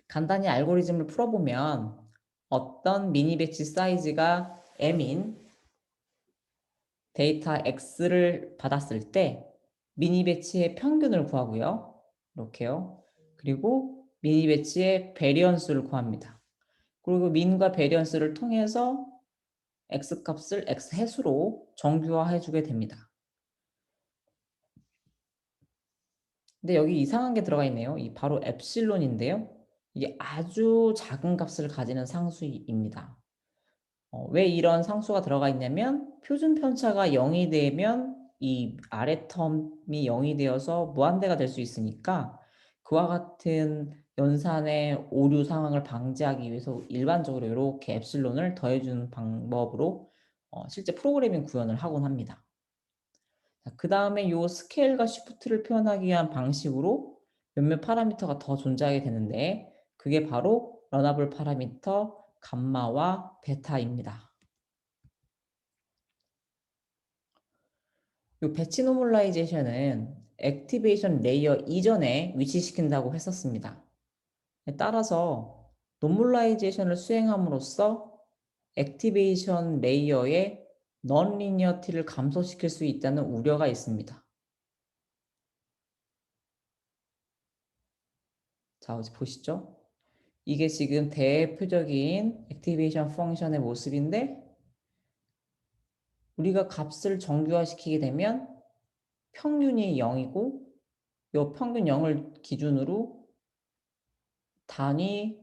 간단히 알고리즘을 풀어보면 어떤 미니 배치 사이즈가 m인 데이터 x를 받았을 때 미니 배치의 평균을 구하고요. 이렇게요. 그리고 미니 배치의 베리언스를 구합니다. 그리고 민과 베리언스를 통해서 x 값을 x 해수로 정규화해 주게 됩니다. 근데 여기 이상한 게 들어가 있네요. 이 바로 엡실론인데요. 이게 아주 작은 값을 가지는 상수입니다. 왜 이런 상수가 들어가 있냐면 표준 편차가 0이 되면 이 아래 텀이 0이 되어서 무한대가 될 수 있으니까 그와 같은 연산의 오류 상황을 방지하기 위해서 일반적으로 이렇게 엡실론을 더해주는 방법으로 실제 프로그래밍 구현을 하곤 합니다. 그 다음에 이 스케일과 쉬프트를 표현하기 위한 방식으로 몇몇 파라미터가 더 존재하게 되는데 그게 바로 러너블 파라미터 감마와 베타입니다. 이 배치 노멀라이제이션은 액티베이션 레이어 이전에 위치시킨다고 했었습니다. 따라서 노멀라이제이션을 수행함으로써 액티베이션 레이어의 넌리니어티를 감소시킬 수 있다는 우려가 있습니다. 자, 어디 보시죠? 이게 지금 대표적인 액티베이션 펑션의 모습인데 우리가 값을 정규화시키게 되면 평균이 0이고 이 평균 0을 기준으로 단위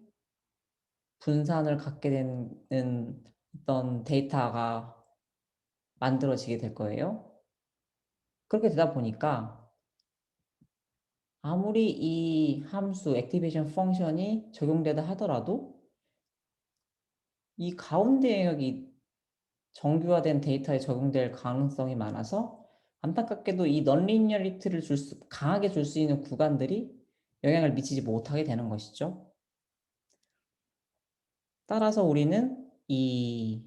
분산을 갖게 되는 어떤 데이터가 만들어지게 될 거예요. 그렇게 되다 보니까 아무리 이 함수 액티베이션 펑션이 적용되다 하더라도 이 가운데 영역이 정규화된 데이터에 적용될 가능성이 많아서 안타깝게도 이 넌리니어리티를 강하게 줄 수 있는 구간들이 영향을 미치지 못하게 되는 것이죠. 따라서 우리는 이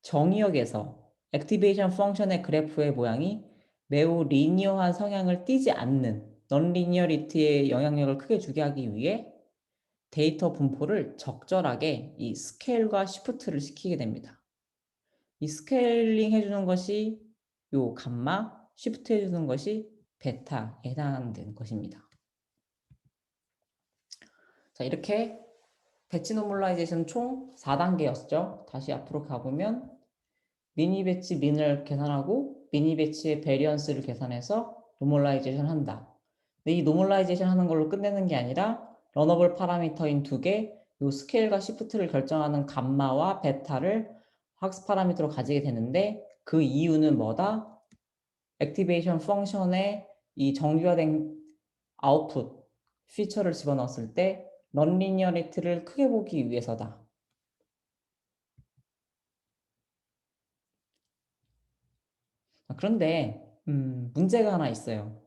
정의역에서 액티베이션 펑션의 그래프의 모양이 매우 리니어한 성향을 띠지 않는 넌리니어리티의 영향력을 크게 주게 하기 위해 데이터 분포를 적절하게 이 스케일과 시프트를 시키게 됩니다. 이 스케일링 해주는 것이 요 감마, 시프트 해주는 것이 베타에 해당하는 것입니다. 자, 이렇게 배치 노멀라이제이션 총 4단계였죠. 다시 앞으로 가보면 미니 배치 민을 계산하고 미니 배치의 베리언스를 계산해서 노멀라이제이션 한다. 근데 이 노멀라이제이션 하는 걸로 끝내는 게 아니라 러너블 파라미터인 두 개, 요 스케일과 시프트를 결정하는 감마와 베타를 학습 파라미터로 가지게 되는데 그 이유는 뭐다? 액티베이션 펑션에 이 정규화된 아웃풋 피처를 집어넣었을 때 넌리니어리티를 크게 보기 위해서다. 그런데 문제가 하나 있어요.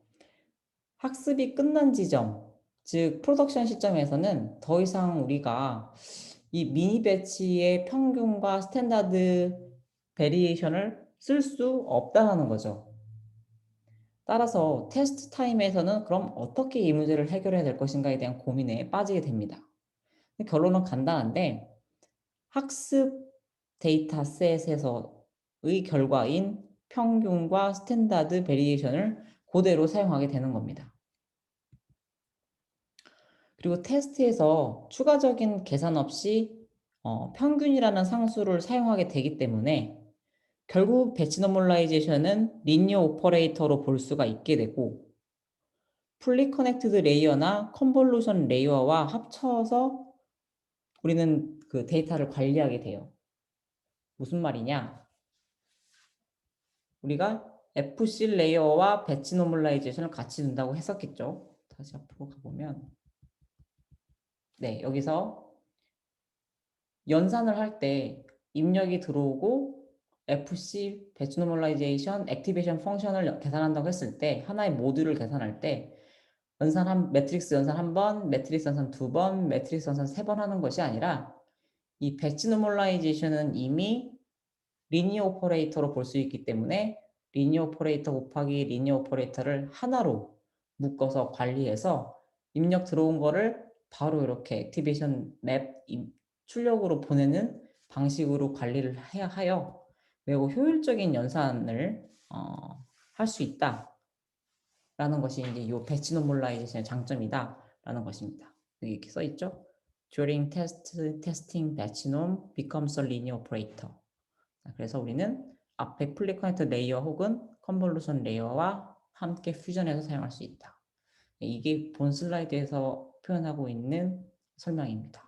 학습이 끝난 지점, 즉 프로덕션 시점에서는 더 이상 우리가 이 미니 배치의 평균과 스탠다드 베리에이션을 쓸 수 없다는 거죠. 따라서 테스트 타임에서는 그럼 어떻게 이 문제를 해결해야 될 것인가에 대한 고민에 빠지게 됩니다. 결론은 간단한데 학습 데이터셋에서의 결과인 평균과 스탠다드 베리에이션을 그대로 사용하게 되는 겁니다. 그리고 테스트에서 추가적인 계산 없이 평균이라는 상수를 사용하게 되기 때문에 결국 배치 노멀라이제이션은 리니어 오퍼레이터로 볼 수가 있게 되고 풀리 커넥티드 레이어나 컨볼루션 레이어와 합쳐서 우리는 그 데이터를 관리하게 돼요. 무슨 말이냐? 우리가 FC 레이어와 배치 노멀라이제이션을 같이 둔다고 했었겠죠. 다시 앞으로 가보면 네, 여기서 연산을 할 때 입력이 들어오고 FC 배치 노멀라이제이션 액티베이션 펑션을 계산한다고 했을 때 하나의 모듈을 계산할 때 매트릭스 연산 1번, 매트릭스 연산 2번, 매트릭스 연산 3번 하는 것이 아니라 이 배치 노멀라이제이션은 이미 리니어 오퍼레이터로 볼 수 있기 때문에 리니어 오퍼레이터 곱하기 리니어 오퍼레이터를 하나로 묶어서 관리해서 입력 들어온 거를 바로 이렇게 액티베이션 맵 출력으로 보내는 방식으로 관리를 해야 하여 매우 효율적인 연산을 할 수 있다라는 것이 이제 이 배치 노멀라이제이션의 장점이다라는 것입니다. 여기 이렇게 써 있죠. During testing, batch norm becomes a linear operator. 그래서 우리는 앞에 풀리 커넥터 레이어 혹은 컨볼루션 레이어와 함께 퓨전해서 사용할 수 있다. 이게 본 슬라이드에서 표현하고 있는 설명입니다.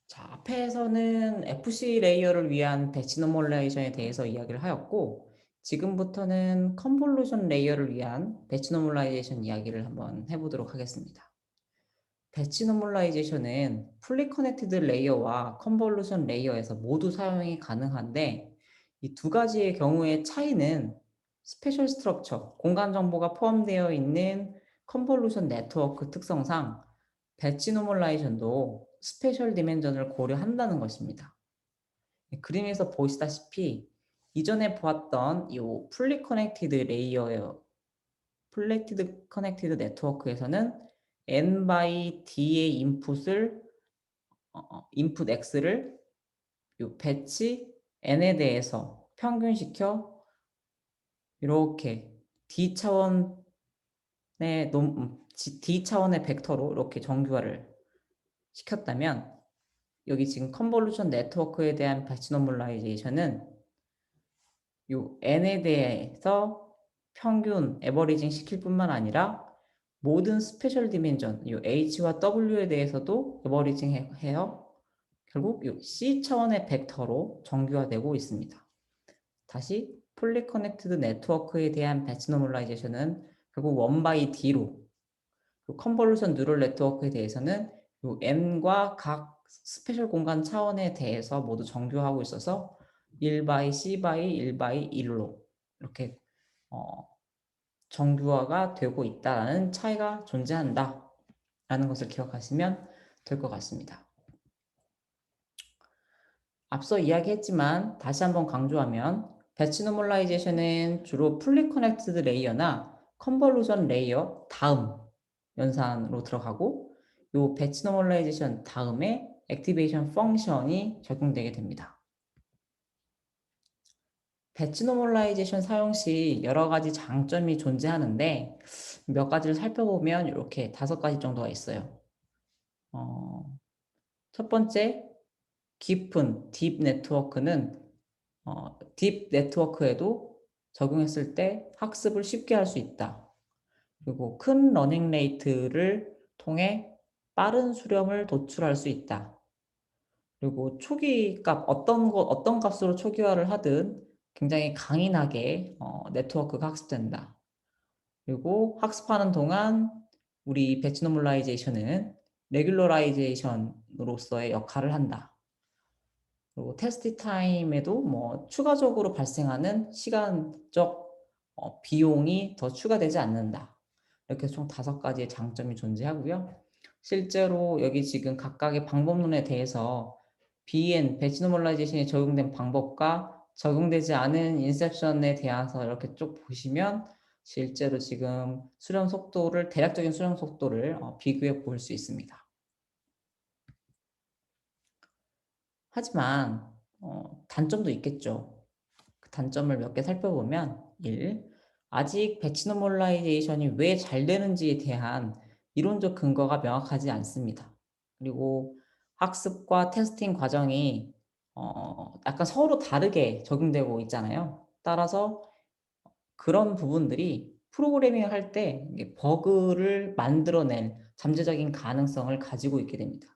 자, 앞에서는 FC 레이어를 위한 배치 노멀라이제이션에 대해서 이야기를 하였고 지금부터는 컨볼루션 레이어를 위한 배치 노멀라이제이션 이야기를 한번 해보도록 하겠습니다. 배치 노멀라이제이션은 풀리 커넥티드 레이어와 컨볼루션 레이어에서 모두 사용이 가능한데 이 두 가지의 경우의 차이는 스페셜 스트럭처, 공간 정보가 포함되어 있는 컨볼루션 네트워크 특성상 배치 노멀라이제이션도 스페셜 디멘전을 고려한다는 것입니다. 그림에서 보시다시피 이전에 보았던 이 풀리 커넥티드 레이어예요. 플레이티드 커넥티드 네트워크에서는 n by d의 인풋을 인풋 x를 요 배치 n에 대해서 평균시켜 이렇게 d 차원의 d 차원의 벡터로 이렇게 정규화를 시켰다면 여기 지금 컨볼루션 네트워크에 대한 배치 노멀라이제이션은 요 n에 대해서 평균 에버리징 시킬 뿐만 아니라 모든 스페셜 디멘전 요 h와 w에 대해서도 에버리징 해요. 결국 요 c 차원의 벡터로 정규화되고 있습니다. 다시 풀리 커넥티드 네트워크에 대한 배치 노멀라이제이션은 결국 1/d로 컨볼루션 뉴럴 네트워크에 대해서는 요 n과 각 스페셜 공간 차원에 대해서 모두 정규화하고 있어서 1/c 1/1로 이렇게 정규화가 되고 있다는 차이가 존재한다 라는 것을 기억하시면 될 것 같습니다. 앞서 이야기했지만 다시 한번 강조하면 배치 노멀라이제이션은 주로 풀리 커넥티드 레이어나 컨볼루션 레이어 다음 연산으로 들어가고 이 배치 노멀라이제이션 다음에 액티베이션 펑션이 적용되게 됩니다. 배치 노멀라이제이션 사용 시 여러 가지 장점이 존재하는데 몇 가지를 살펴보면 이렇게 5가지 정도가 있어요. 첫 번째, 깊은 딥 네트워크는 딥 네트워크에도 적용했을 때 학습을 쉽게 할 수 있다. 그리고 큰 러닝 레이트를 통해 빠른 수렴을 도출할 수 있다. 그리고 초기 값 어떤 값으로 초기화를 하든 굉장히 강인하게 네트워크가 학습된다. 그리고 학습하는 동안 우리 배치 노멀라이제이션은 레귤러라이제이션으로서의 역할을 한다. 그리고 테스트 타임에도 뭐 추가적으로 발생하는 시간적 비용이 더 추가되지 않는다. 이렇게 총 5가지의 장점이 존재하고요. 실제로 여기 지금 각각의 방법론에 대해서 BN, 배치 노멀라이제이션이 적용된 방법과 적용되지 않은 인셉션에 대해서 이렇게 쭉 보시면 실제로 지금 수렴 속도를, 대략적인 수렴 속도를 비교해 볼 수 있습니다. 하지만 단점도 있겠죠. 그 단점을 몇 개 살펴보면 1. 아직 배치 노멀라이제이션이 왜 잘 되는지에 대한 이론적 근거가 명확하지 않습니다. 그리고 학습과 테스팅 과정이 약간 서로 다르게 적용되고 있잖아요. 따라서 그런 부분들이 프로그래밍을 할 때 버그를 만들어낼 잠재적인 가능성을 가지고 있게 됩니다.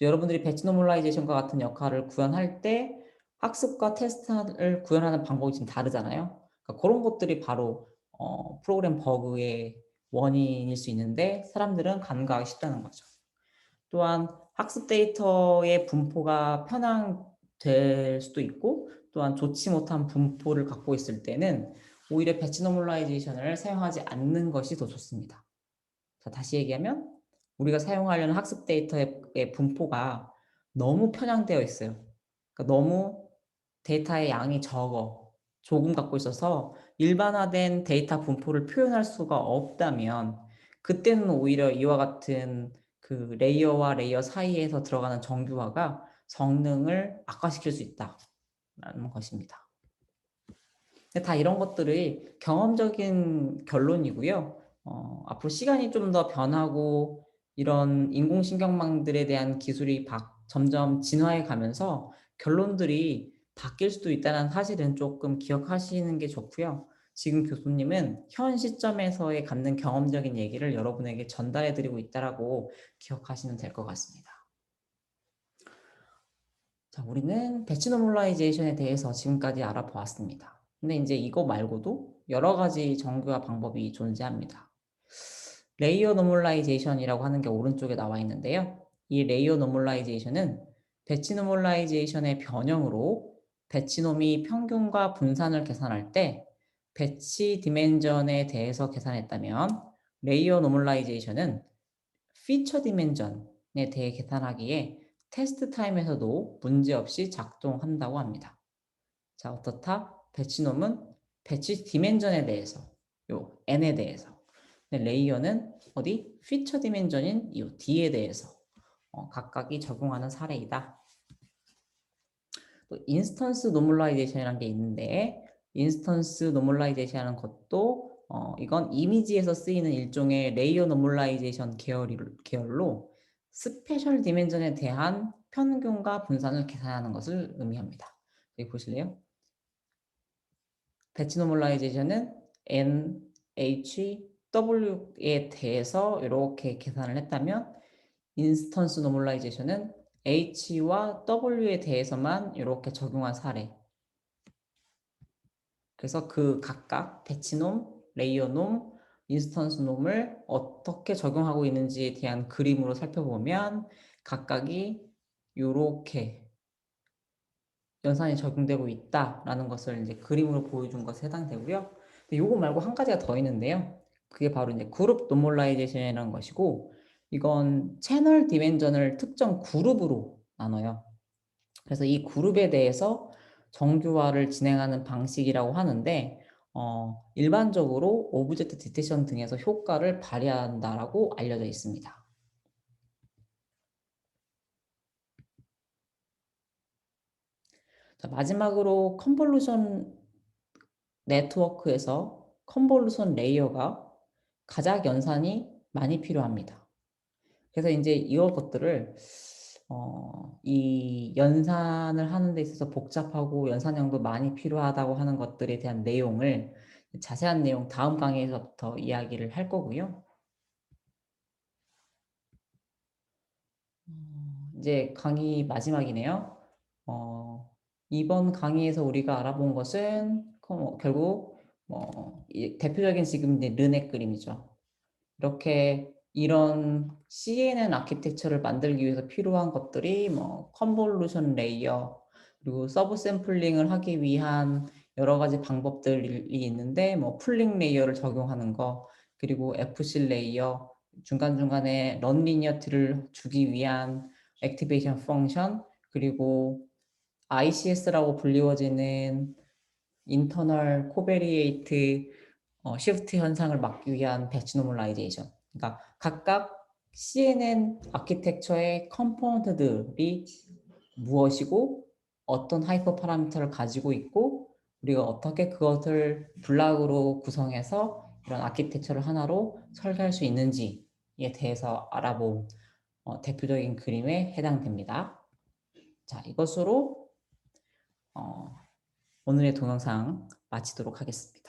여러분들이 배치 노멀라이제이션과 같은 역할을 구현할 때 학습과 테스트를 구현하는 방법이 좀 다르잖아요. 그러니까 그런 것들이 바로 프로그램 버그의 원인일 수 있는데 사람들은 간과하기 쉽다는 거죠. 또한 학습 데이터의 분포가 편향될 수도 있고 또한 좋지 못한 분포를 갖고 있을 때는 오히려 배치 노멀라이제이션을 사용하지 않는 것이 더 좋습니다. 자, 다시 얘기하면 우리가 사용하려는 학습 데이터의 분포가 너무 편향되어 있어요. 그러니까 너무 데이터의 양이 조금 갖고 있어서 일반화된 데이터 분포를 표현할 수가 없다면 그때는 오히려 이와 같은 그 레이어와 레이어 사이에서 들어가는 정규화가 성능을 악화시킬 수 있다라는 것입니다. 다 이런 것들이 경험적인 결론이고요. 앞으로 시간이 좀 더 변하고 이런 인공신경망들에 대한 기술이 점점 진화해 가면서 결론들이 바뀔 수도 있다는 사실은 조금 기억하시는 게 좋고요. 지금 교수님은 현 시점에서의 갖는 경험적인 얘기를 여러분에게 전달해 드리고 있다라고 기억하시면 될 것 같습니다. 자, 우리는 배치 노멀라이제이션에 대해서 지금까지 알아보았습니다. 근데 이제 이거 말고도 여러 가지 정교화 방법이 존재합니다. 레이어 노멀라이제이션이라고 하는 게 오른쪽에 나와 있는데요. 이 레이어 노멀라이제이션은 배치 노멀라이제이션의 변형으로 배치놈이 평균과 분산을 계산할 때 배치 디멘전에 대해서 계산했다면 레이어 노멀라이제이션은 피처 디멘전에 대해 계산하기에 테스트 타임에서도 문제없이 작동한다고 합니다. 자, 어떻다? 배치놈은 배치 디멘전에 대해서, 요 n에 대해서, 근데 레이어는 어디? 피처 디멘전인 이 d에 대해서 각각이 적용하는 사례이다. 또 인스턴스 노멀라이제이션이라는 게 있는데 인스턴스 노멀라이제이션이라는 것도 이건 이미지에서 쓰이는 일종의 레이어 노멀라이제이션 계열로 스페셜 디멘전에 대한 평균과 분산을 계산하는 것을 의미합니다. 여기 보실래요? 배치 노멀라이제이션은 N, H, W에 대해서 이렇게 계산을 했다면 인스턴스 노멀라이제이션은 H와 W에 대해서만 이렇게 적용한 사례. 그래서 그 각각 배치놈, 레이어놈, 인스턴스 놈을 어떻게 적용하고 있는지에 대한 그림으로 살펴보면 각각이 이렇게 연산이 적용되고 있다라는 것을 이제 그림으로 보여준 것에 해당되고요. 이거 말고 한 가지가 더 있는데요. 그게 바로 이제 그룹 노멀라이제이션이라는 것이고 이건 채널 디멘전을 특정 그룹으로 나눠요. 그래서 이 그룹에 대해서 정규화를 진행하는 방식이라고 하는데 일반적으로 오브젝트 디텍션 등에서 효과를 발휘한다라고 알려져 있습니다. 자, 마지막으로 컨볼루션 네트워크에서 컨볼루션 레이어가 가작 연산이 많이 필요합니다. 그래서 이제 이것들을 이 연산을 하는 데 있어서 복잡하고 연산량도 많이 필요하다고 하는 것들에 대한 내용을 자세한 내용 다음 강의에서부터 이야기를 할 거고요. 이제 강의 마지막이네요. 이번 강의에서 우리가 알아본 것은 결국 이 대표적인 지금 이제 르네 그림이죠. 이렇게 이런 CNN 아키텍처를 만들기 위해서 필요한 것들이 컨볼루션 레이어 그리고 서브 샘플링을 하기 위한 여러 가지 방법들이 있는데 풀링 레이어를 적용하는 거 그리고 FC 레이어 중간중간에 런 리니어티를 주기 위한 액티베이션 펑션 그리고 ICS라고 불리워지는 인터널 코베리에이트 시프트 현상을 막기 위한 배치 노멀라이제이션. 그러니까 각각 CNN 아키텍처의 컴포넌트들이 무엇이고 어떤 하이퍼 파라미터를 가지고 있고 우리가 어떻게 그것을 블락으로 구성해서 이런 아키텍처를 하나로 설계할 수 있는지에 대해서 알아본 대표적인 그림에 해당됩니다. 자, 이것으로 오늘의 동영상 마치도록 하겠습니다.